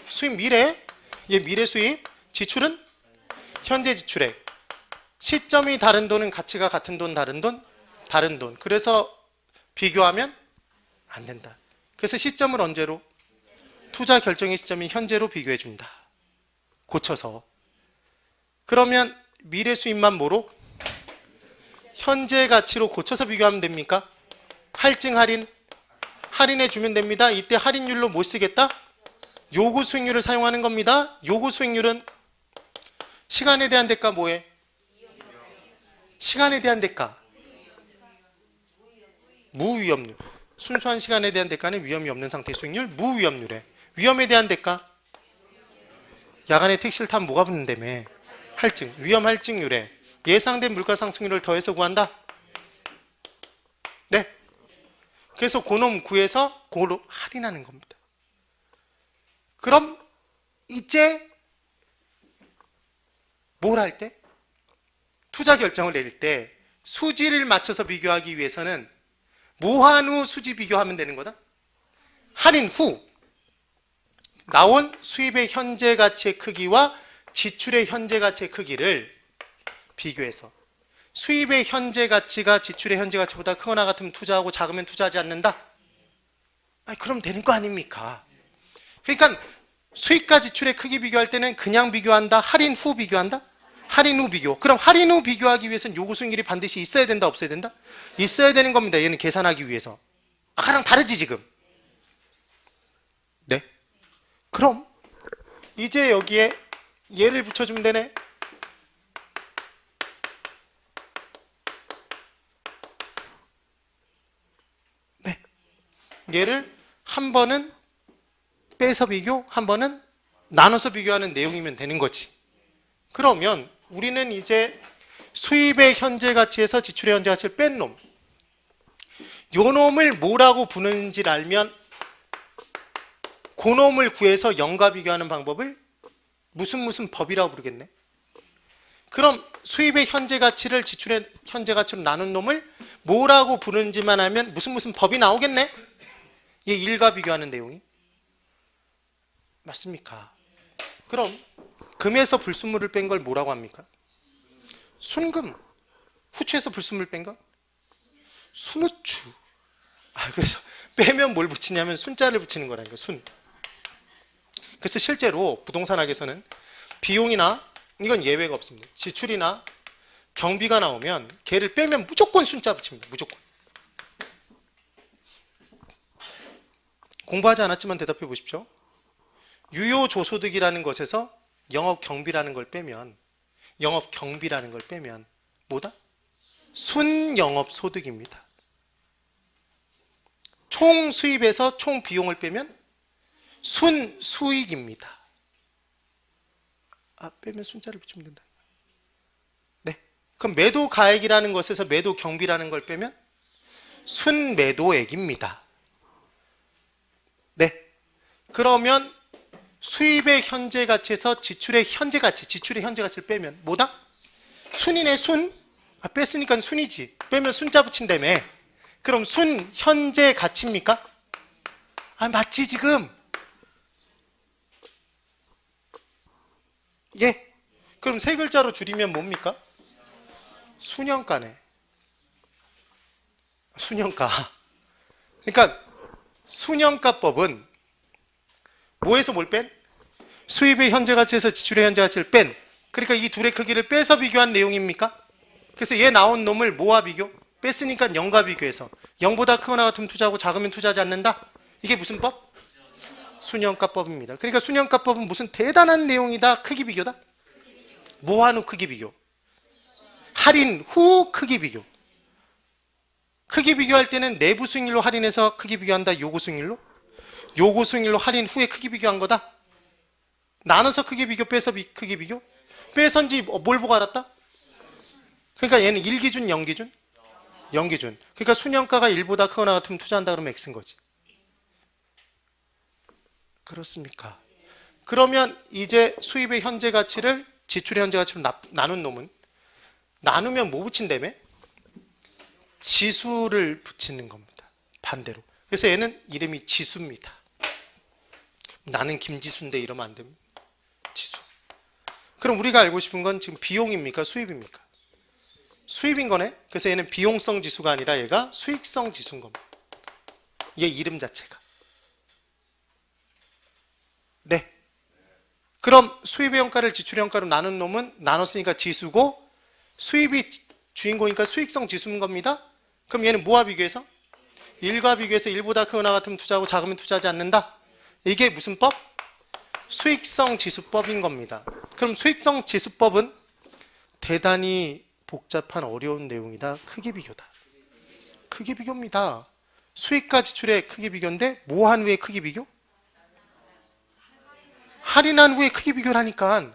수입 미래, 얘 미래 수입, 지출은 현재 지출액. 시점이 다른 돈은 가치가 같은 돈, 다른 돈. 그래서 비교하면 안 된다. 그래서 시점을 언제로? 투자 결정의 시점이 현재로 비교해 준다. 고쳐서. 그러면 미래 수입만 뭐로? 현재 가치로 고쳐서 비교하면 됩니까? 할증 할인 할인해 주면 됩니다. 이때 할인율로 뭐 쓰겠다? 요구 수익률을 사용하는 겁니다. 요구 수익률은 시간에 대한 대가 뭐해? 시간에 대한 대가. 무위험률. 순수한 시간에 대한 대가는 위험이 없는 상태의 수익률, 무위험률에. 위험에 대한 대가. 야간에 택시를 타면 뭐가 붙는다며? 할증. 위험 할증률에 예상된 물가 상승률을 더해서 구한다. 네. 그래서 그놈 구해서 그걸로 할인하는 겁니다. 그럼 이제 뭘 할 때? 투자 결정을 내릴 때 수지를 맞춰서 비교하기 위해서는 모한 후 수지 비교하면 되는 거다. 할인 후 나온 수입의 현재 가치의 크기와 지출의 현재 가치의 크기를 비교해서 수입의 현재 가치가 지출의 현재 가치보다 크거나 같으면 투자하고 작으면 투자하지 않는다? 아니, 그럼 되는 거 아닙니까? 그러니까 수입과 지출의 크기 비교할 때는 그냥 비교한다? 할인 후 비교한다? 할인 후 비교. 그럼 할인 후 비교하기 위해서는 요구 수익률이 반드시 있어야 된다? 없어야 된다? 있어야 되는 겁니다. 얘는 계산하기 위해서. 아까랑 다르지 지금? 네. 그럼 이제 여기에 얘를 붙여주면 되네. 네. 얘를 한 번은 빼서 비교, 한 번은 나눠서 비교하는 내용이면 되는 거지. 그러면 우리는 이제 수입의 현재 가치에서 지출의 현재 가치를 뺀 놈, 요 놈을 뭐라고 부르는지를 알면 그 놈을 구해서 0과 비교하는 방법을 무슨 법이라고 부르겠네. 그럼 수입의 현재 가치를 지출의 현재 가치로 나눈 놈을 뭐라고 부르는지만 알면 무슨 법이 나오겠네. 얘 1과 비교하는 내용이. 맞습니까? 그럼 금에서 불순물을 뺀 걸 뭐라고 합니까? 순금. 후추에서 불순물 뺀 거? 순후추. 그래서 빼면 뭘 붙이냐면 순자를 붙이는 거라니까. 순. 그래서 실제로 부동산학에서는 비용이나, 이건 예외가 없습니다, 지출이나 경비가 나오면 걔를 빼면 무조건 순자 붙입니다. 무조건. 공부하지 않았지만 대답해 보십시오. 유효조소득이라는 것에서 영업경비라는 걸 빼면, 영업경비라는 걸 빼면 뭐다? 순영업소득입니다. 총 수입에서 총 비용을 빼면 순수익입니다. 빼면 순자를 붙이면 된다. 네. 그럼 매도가액이라는 것에서 매도경비라는 걸 빼면 순매도액입니다. 네. 그러면 수입의 현재 가치에서 지출의 현재 가치, 지출의 현재 가치를 빼면 뭐다? 순이네, 순. 뺐으니까 순이지. 빼면 순자 붙인다며. 그럼 순 현재 가치입니까? 맞지 지금? 예. 그럼 세 글자로 줄이면 뭡니까? 순영가네. 순영가. 그러니까 순영가법은 뭐에서 뭘 뺀? 수입의 현재 가치에서 지출의 현재 가치를 뺀. 그러니까 이 둘의 크기를 빼서 비교한 내용입니까? 그래서 얘 나온 놈을 뭐와 비교? 뺐으니까 0과 비교해서 0보다 크거나 같으면 투자하고 작으면 투자하지 않는다? 이게 무슨 법? 순영가법입니다. 그러니까 순영가법은 무슨 대단한 내용이다? 크기 비교다? 뭐한 후 크기 비교? 할인 후 크기 비교. 크기 비교할 때는 내부 수익률로 할인해서 크기 비교한다? 요구 수익률로? 요구 수익률로 할인 후에 크기 비교한 거다? 나눠서 크기 비교, 빼서 크기 비교? 빼선지 뭘 보고 알았다? 그러니까 얘는 1기준, 0기준? 0기준. 그러니까 순영가가 1보다 크거나 같으면 투자한다 그러면 X인 거지. 그렇습니까? 그러면 이제 수입의 현재 가치를 지출의 현재 가치로 나눈 놈은 나누면 뭐 붙인다며? 지수를 붙이는 겁니다. 반대로. 그래서 얘는 이름이 지수입니다. 나는 김지수인데 이러면 안 됩니다. 지수. 그럼 우리가 알고 싶은 건 지금 비용입니까? 수입입니까? 수입인 거네. 그래서 얘는 비용성 지수가 아니라 얘가 수익성 지수인 겁니다. 얘 이름 자체가. 네. 그럼 수입의 원가를 지출의 원가로 나눈 놈은 나눴으니까 지수고, 수입이 주인공이니까 수익성 지수인 겁니다. 그럼 얘는 뭐와 비교해서? 1과 비교해서 1보다 크거나 같으면 투자하고 작으면 투자하지 않는다. 이게 무슨 법? 수익성 지수법인 겁니다. 그럼 수익성 지수법은 대단히 복잡한 어려운 내용이다. 크기 비교다. 크기 비교입니다. 수익과 지출의 크기 비교인데 뭐 한 후에 크기 비교? 할인한 후에 크기 비교라니까.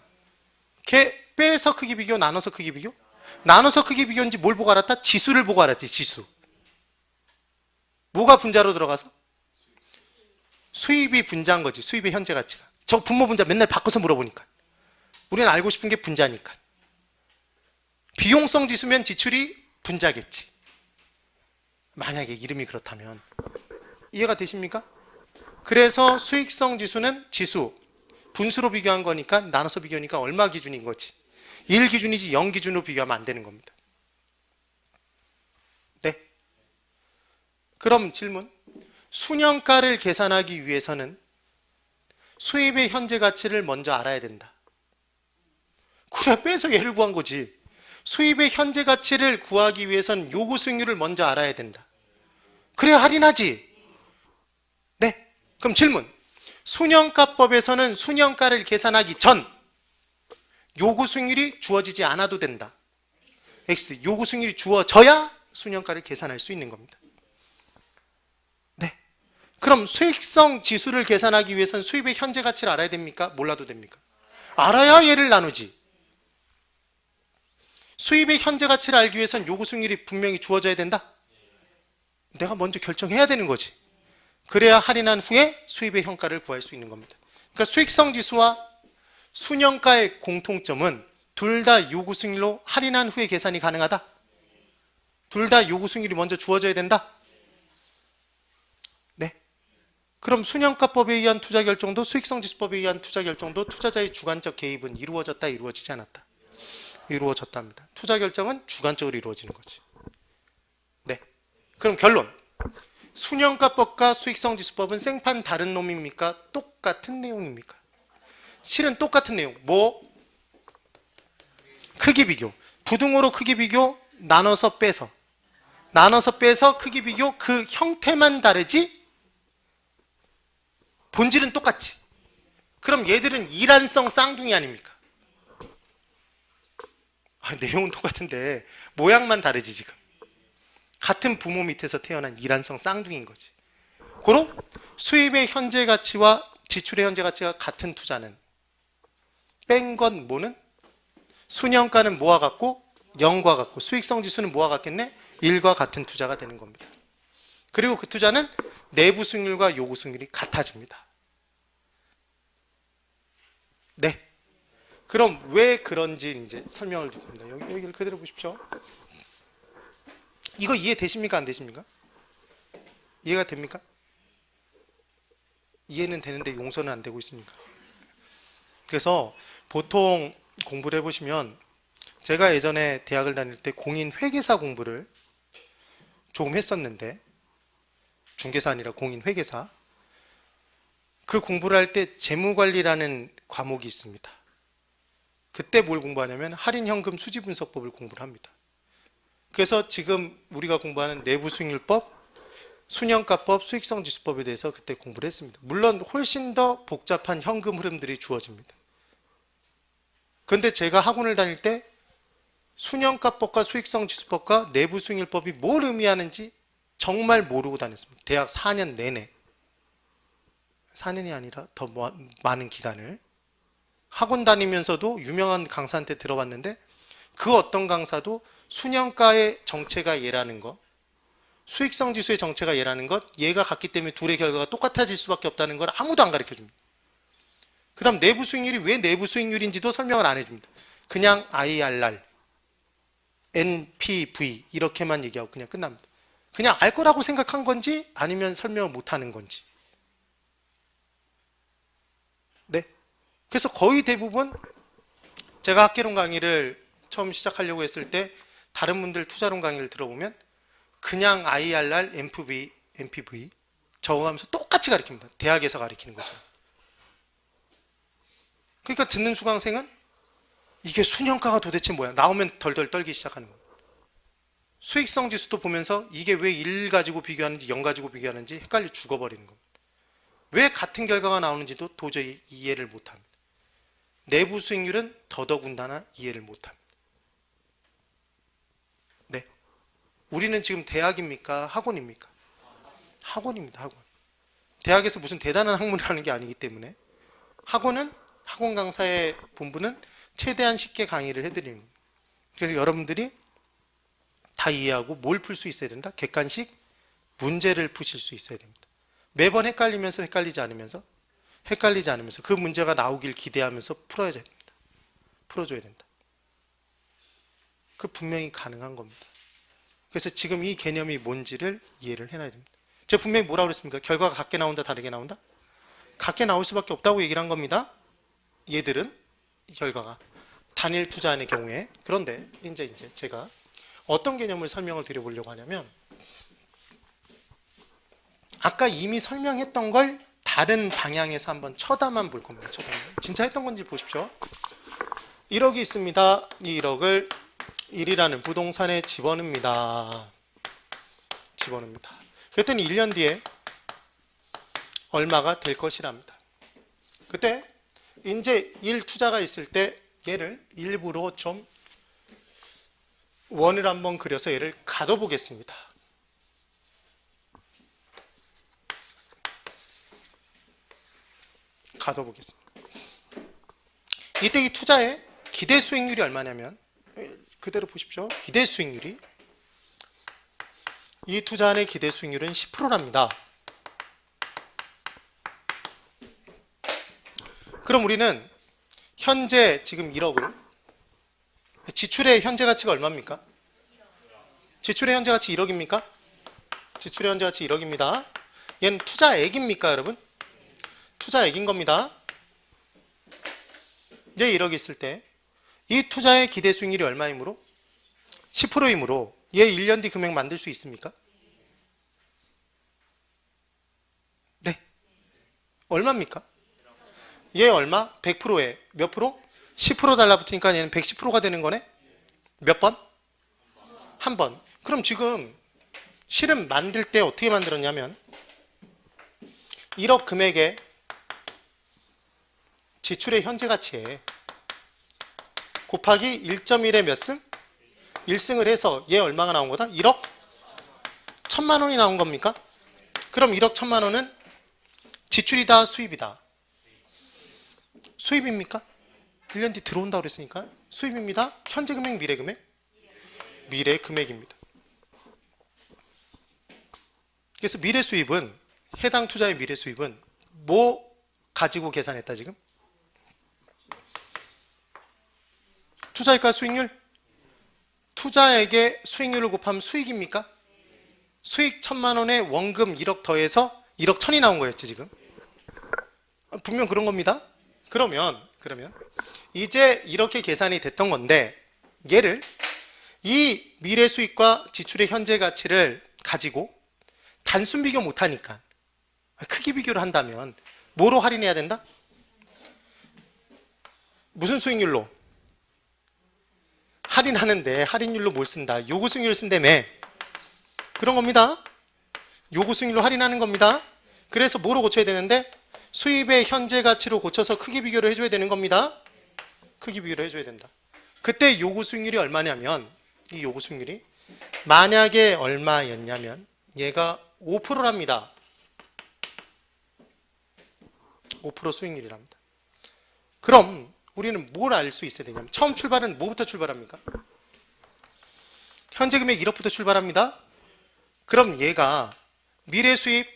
걔 빼서 크기 비교, 나눠서 크기 비교? 나눠서 크기 비교인지 뭘 보고 알았다? 지수를 보고 알았지. 지수. 뭐가 분자로 들어가서? 수입이 분자인 거지. 수입의 현재 가치가. 저 분모 분자 맨날 바꿔서 물어보니까. 우리는 알고 싶은 게 분자니까. 비용성 지수면 지출이 분자겠지. 만약에 이름이 그렇다면. 이해가 되십니까? 그래서 수익성 지수는 지수, 분수로 비교한 거니까 나눠서 비교하니까 얼마 기준인 거지. 1 기준이지 0 기준으로 비교하면 안 되는 겁니다. 네. 그럼 질문. 순영가를 계산하기 위해서는 수입의 현재 가치를 먼저 알아야 된다. 그래 빼서 얘를 구한 거지. 수입의 현재 가치를 구하기 위해서는 요구 수익률을 먼저 알아야 된다. 그래야 할인하지. 네. 그럼 질문. 순영가법에서는 순영가를 계산하기 전 요구 수익률이 주어지지 않아도 된다. X. 요구 수익률이 주어져야 순영가를 계산할 수 있는 겁니다. 네. 그럼 수익성 지수를 계산하기 위해서는 수입의 현재 가치를 알아야 됩니까? 몰라도 됩니까? 알아야 얘를 나누지. 수입의 현재 가치를 알기 위해서는 요구 수익률이 분명히 주어져야 된다? 내가 먼저 결정해야 되는 거지. 그래야 할인한 후에 수입의 현가를 구할 수 있는 겁니다. 그러니까 수익성 지수와 순영가의 공통점은 둘 다 요구 수익률로 할인한 후에 계산이 가능하다? 둘 다 요구 수익률이 먼저 주어져야 된다? 네. 그럼 순영가법에 의한 투자 결정도 수익성 지수법에 의한 투자 결정도 투자자의 주관적 개입은 이루어졌다, 이루어지지 않았다? 이루어졌답니다. 투자 결정은 주관적으로 이루어지는 거지. 네. 그럼 결론. 순영가법과 수익성 지수법은 생판 다른 놈입니까? 똑같은 내용입니까? 실은 똑같은 내용. 뭐? 크기 비교. 부등호로 크기 비교, 나눠서 빼서. 나눠서 빼서 크기 비교, 그 형태만 다르지? 본질은 똑같지. 그럼 얘들은 이란성 쌍둥이 아닙니까? 내용은 똑같은데 모양만 다르지 지금. 같은 부모 밑에서 태어난 이란성 쌍둥이인 거지. 고로 수입의 현재 가치와 지출의 현재 가치가 같은 투자는 뺀 건 뭐는? 순영가는 뭐와 같고? 0과 같고 수익성 지수는 뭐와 같겠네? 1과 같은 투자가 되는 겁니다. 그리고 그 투자는 내부 수익률과 요구 수익률이 같아집니다. 네. 그럼 왜 그런지 이제 설명을 드립니다. 여기를 그대로 보십시오. 이거 이해되십니까? 안 되십니까? 이해가 됩니까? 이해는 되는데 용서는 안 되고 있습니까? 그래서 보통 공부를 해보시면 제가 예전에 대학을 다닐 때 공인회계사 공부를 조금 했었는데 중개사 아니라 공인회계사 그 공부를 할 때 재무관리라는 과목이 있습니다. 그때 뭘 공부하냐면 할인현금 수지분석법을 공부를 합니다. 그래서 지금 우리가 공부하는 내부수익률법, 순영가법, 수익성지수법에 대해서 그때 공부를 했습니다. 물론 훨씬 더 복잡한 현금 흐름들이 주어집니다. 그런데 제가 학원을 다닐 때 순영가법과 수익성지수법과 내부수익률법이 뭘 의미하는지 정말 모르고 다녔습니다. 대학 4년 내내. 4년이 아니라 더 많은 기간을. 학원 다니면서도 유명한 강사한테 들어봤는데 그 어떤 강사도 순영가의 정체가 얘라는 거, 수익성 지수의 정체가 얘라는 것, 얘가 같기 때문에 둘의 결과가 똑같아질 수밖에 없다는 걸 아무도 안 가르쳐줍니다. 그 다음 내부 수익률이 왜 내부 수익률인지도 설명을 안 해줍니다. 그냥 IRR, NPV 이렇게만 얘기하고 그냥 끝납니다. 그냥 알 거라고 생각한 건지 아니면 설명을 못하는 건지. 네. 그래서 거의 대부분 제가 학개론 강의를 처음 시작하려고 했을 때 다른 분들 투자론 강의를 들어보면 그냥 IRR, NPV 적어가면서 똑같이 가르칩니다. 대학에서 가르치는 거죠. 그러니까 듣는 수강생은 이게 순영가가 도대체 뭐야? 나오면 덜덜 떨기 시작하는 거예요. 수익성 지수도 보면서 이게 왜 1 가지고 비교하는지 0 가지고 비교하는지 헷갈려 죽어버리는 겁니다. 왜 같은 결과가 나오는지도 도저히 이해를 못합니다. 내부 수익률은 더더군다나 이해를 못합니다. 네, 우리는 지금 대학입니까? 학원입니까? 학원입니다. 학원. 대학에서 무슨 대단한 학문을 하는 게 아니기 때문에 학원 강사의 본분은 최대한 쉽게 강의를 해드리는 겁니다. 그래서 여러분들이 다 이해하고 뭘 풀 수 있어야 된다? 객관식 문제를 푸실 수 있어야 됩니다. 매번 헷갈리지 않으면서 그 문제가 나오길 기대하면서 풀어줘야 된다. 그 분명히 가능한 겁니다. 그래서 지금 이 개념이 뭔지를 이해를 해놔야 됩니다. 제가 분명히 뭐라고 그랬습니까? 결과가 같게 나온다, 다르게 나온다? 같게 나올 수밖에 없다고 얘기를 한 겁니다. 얘들은 결과가 단일 투자의 경우에. 그런데 이제 제가 어떤 개념을 설명을 드려보려고 하냐면, 아까 이미 설명했던 걸 다른 방향에서 한번 쳐다만 볼 겁니다. 진짜 했던 건지 보십시오. 1억이 있습니다. 이 1억을 1이라는 부동산에 집어넣습니다. 그랬더니 1년 뒤에 얼마가 될 것이랍니다. 그때 이제 1 투자가 있을 때 얘를 일부러 좀 원을 한번 그려서 얘를 가둬보겠습니다. 이때 이 투자의 기대 수익률이 얼마냐면, 그대로 보십시오. 기대 수익률이, 이 투자 안의 기대 수익률은 10%랍니다. 그럼 우리는 현재 지금 1억을, 지출의 현재 가치가 얼마입니까? 지출의 현재 가치 1억입니까? 지출의 현재 가치 1억입니다. 얘는 투자액입니까, 여러분? 투자액인 겁니다. 얘 1억이 있을 때 이 투자의 기대 수익률이 얼마이므로? 10%이므로 얘 1년 뒤 금액 만들 수 있습니까? 네. 얼마입니까? 얘 얼마? 100%에 몇 프로? 10% 달라붙으니까 얘는 110%가 되는 거네? 몇 번? 한 번. 그럼 지금 실은 만들 때 어떻게 만들었냐면, 1억 금액에 지출의 현재 가치에 곱하기 1.1에 몇 승? 1승을 해서 얘 얼마가 나온 거다? 1억 1,000만 원이 나온 겁니까? 그럼 1억 1,000만 원은 지출이다, 수입이다? 수입입니까? 1년 뒤 들어온다고 그랬으니까 수입입니다. 현재 금액, 미래 금액? 미래 금액입니다. 그래서 미래 수입은, 해당 투자의 미래 수입은 뭐 가지고 계산했다 지금? 투자액과 수익률? 투자액의 수익률을 곱하면 수익입니까? 수익 1,000만 원에 원금 1억 더해서 1억 1,000이 나온 거였지 지금. 분명 그런 겁니다. 그러면 이제 이렇게 계산이 됐던 건데, 얘를 이 미래 수익과 지출의 현재 가치를 가지고 단순 비교 못하니까 크기 비교를 한다면 뭐로 할인해야 된다? 무슨 수익률로? 할인하는데 할인율로 뭘 쓴다? 요구 수익률을 쓴다며. 그런 겁니다. 요구 수익률로 할인하는 겁니다. 그래서 뭐로 고쳐야 되는데? 수입의 현재 가치로 고쳐서 크기 비교를 해줘야 되는 겁니다. 크기 비교를 해줘야 된다. 그때 요구 수익률이 얼마냐면, 이 요구 수익률이 만약에 얼마였냐면 얘가 5%랍니다. 5% 수익률이랍니다. 그럼 우리는 뭘 알 수 있어야 되냐면, 처음 출발은 뭐부터 출발합니까? 현재 금액 1억부터 출발합니다. 그럼 얘가 미래 수입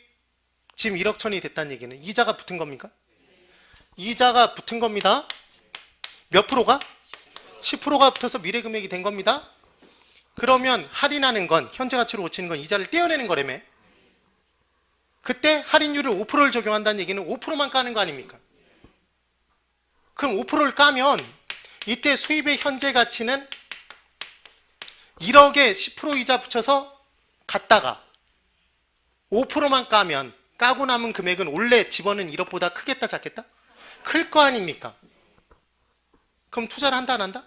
지금 1억 1,000이 됐다는 얘기는 이자가 붙은 겁니까? 이자가 붙은 겁니다. 몇 프로가? 10%가 붙어서 미래 금액이 된 겁니다. 그러면 할인하는 건, 현재 가치로 고치는 건 이자를 떼어내는 거라며. 그때 할인율을 5%를 적용한다는 얘기는 5%만 까는 거 아닙니까? 그럼 5%를 까면 이때 수입의 현재 가치는 1억에 10% 이자 붙여서 갔다가 5%만 까면 까고 남은 금액은 원래 집어넣은 1억보다 크겠다, 작겠다? 클 거 아닙니까? 그럼 투자를 한다, 안 한다?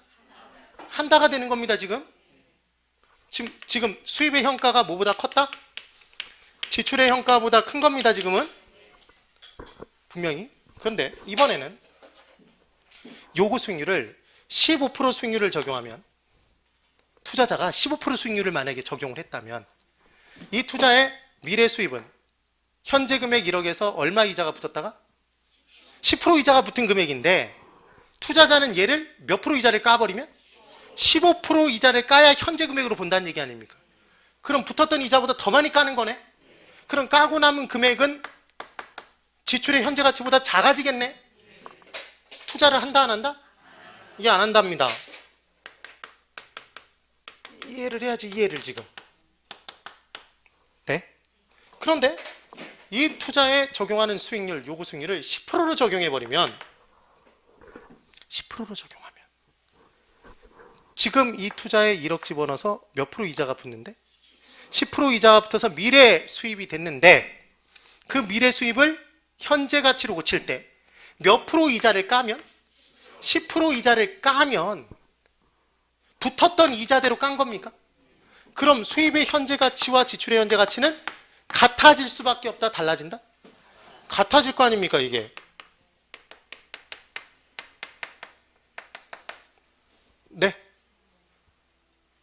한다가 되는 겁니다, 지금. 지금 수입의 현가가 뭐보다 컸다? 지출의 현가보다 큰 겁니다. 지금은 분명히. 그런데 이번에는 요구 수익률을 15% 수익률을 적용하면, 투자자가 15% 수익률을 만약에 적용을 했다면 이 투자의 미래 수입은 현재 금액 1억에서 얼마 이자가 붙었다가 10% 이자가 붙은 금액인데, 투자자는 얘를 몇 프로 이자를 까버리면 15% 이자를 까야 현재 금액으로 본다는 얘기 아닙니까? 그럼 붙었던 이자보다 더 많이 까는 거네. 그럼 까고 남은 금액은 지출의 현재 가치보다 작아지겠네. 투자를 한다 안 한다? 이게 안 한답니다. 이해를 해야지, 이해를 지금. 네? 그런데 이 투자에 적용하는 수익률, 요구 수익률을 10%로 적용해버리면, 10%로 적용하면 지금 이 투자에 1억 집어넣어서 몇 프로 이자가 붙는데, 10% 이자가 붙어서 미래 수입이 됐는데, 그 미래 수입을 현재 가치로 고칠 때 몇 프로 이자를 까면, 10% 이자를 까면 붙었던 이자대로 깐 겁니까? 그럼 수입의 현재 가치와 지출의 현재 가치는 같아질 수밖에 없다, 달라진다? 같아질 거 아닙니까, 이게? 네.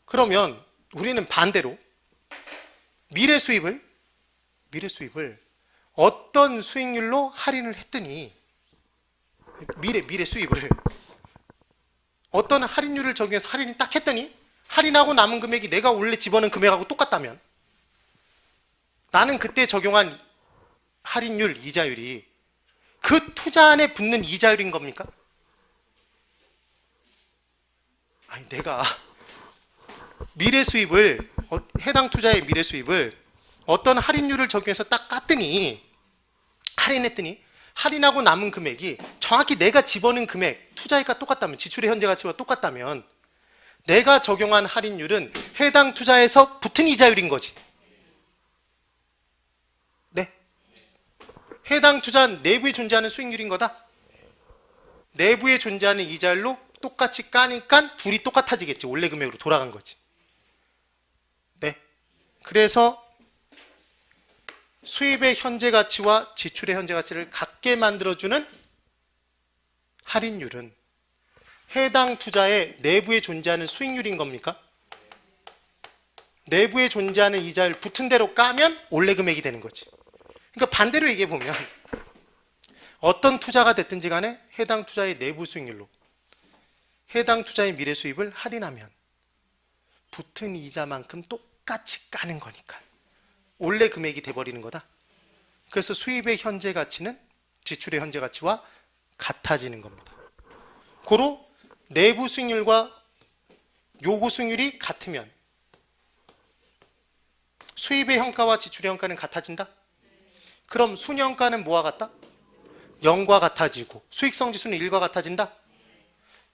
그러면 우리는 반대로 미래 수입을 어떤 수익률로 할인을 했더니, 미래 수입을 어떤 할인율을 적용해서 할인을 딱 했더니, 할인하고 남은 금액이 내가 원래 집어넣은 금액하고 똑같다면, 나는 그때 적용한 할인율, 이자율이 그 투자 안에 붙는 이자율인 겁니까? 아니, 내가 미래 수입을, 해당 투자의 미래 수입을 어떤 할인율을 적용해서 딱 깠더니, 할인했더니 할인하고 남은 금액이 정확히 내가 집어넣은 금액, 투자액과 똑같다면, 지출의 현재 가치와 똑같다면 내가 적용한 할인율은 해당 투자에서 붙은 이자율인 거지. 네? 해당 투자 내부에 존재하는 수익률인 거다. 내부에 존재하는 이자율로 똑같이 까니까 둘이 똑같아지겠지. 원래 금액으로 돌아간 거지. 네. 그래서 수입의 현재 가치와 지출의 현재 가치를 같게 만들어주는 할인율은 해당 투자의 내부에 존재하는 수익률인 겁니까? 내부에 존재하는 이자율 붙은 대로 까면 원래 금액이 되는 거지. 그러니까 반대로 얘기해 보면, 어떤 투자가 됐든지 간에 해당 투자의 내부 수익률로 해당 투자의 미래 수입을 할인하면 붙은 이자만큼 똑같이 까는 거니까 원래 금액이 돼버리는 거다. 그래서 수입의 현재 가치는 지출의 현재 가치와 같아지는 겁니다. 고로 내부 수익률과 요구 수익률이 같으면 수입의 현가와 지출의 현가는 같아진다? 그럼 순현가는 뭐와 같다? 0과 같아지고 수익성 지수는 1과 같아진다?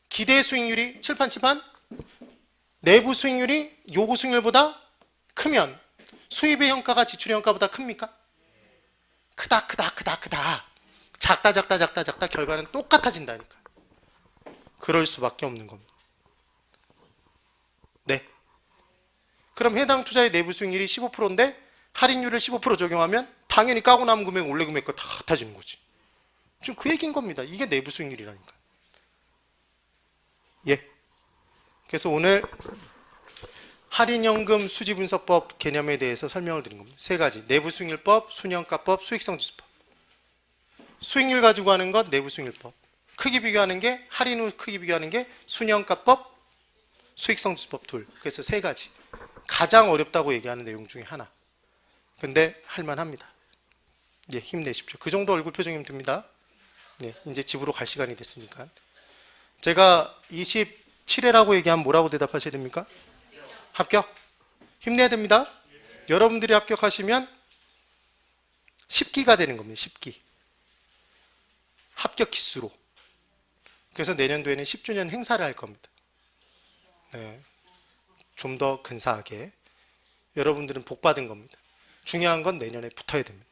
기대 수익률이 칠판칠판 내부 수익률이 요구 수익률보다 크면 수입의 현가가 지출의 현가보다 큽니까? 크다. 작다 결과는 똑같아진다니까. 그럴 수밖에 없는 겁니다. 네. 그럼 해당 투자의 내부 수익률이 15%인데 할인율을 15% 적용하면 당연히 까고 남은 금액 원래 금액과 다 같아지는 거지. 지금 그 얘기인 겁니다. 이게 내부 수익률이라니까. 예. 그래서 오늘 할인연금 수지분석법 개념에 대해서 설명을 드린 겁니다. 세 가지. 내부 수익률법, 순현가법, 수익성지수법. 수익률 가지고 하는 것 내부 수익률법. 크기 비교하는 게, 할인 후 크기 비교하는 게 순현가법, 수익성지수법 둘. 그래서 세 가지. 가장 어렵다고 얘기하는 내용 중에 하나. 근데 할만합니다. 예, 힘내십시오. 그 정도 얼굴 표정이면 됩니다. 네, 이제 집으로 갈 시간이 됐으니까. 제가 27회라고 얘기하면 뭐라고 대답하셔야 됩니까? 합격? 힘내야 됩니다. 여러분들이 합격하시면 10기가 되는 겁니다. 10기. 합격 기수로. 그래서 내년도에는 10주년 행사를 할 겁니다. 네. 좀 더 근사하게. 여러분들은 복 받은 겁니다. 중요한 건 내년에 붙어야 됩니다.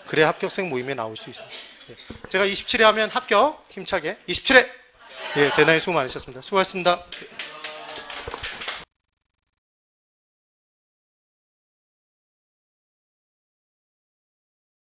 그래야 합격생 모임에 나올 수 있습니다. 네. 제가 27회 하면 합격, 힘차게. 27회! 예, 대단히 수고 많으셨습니다. 수고하셨습니다.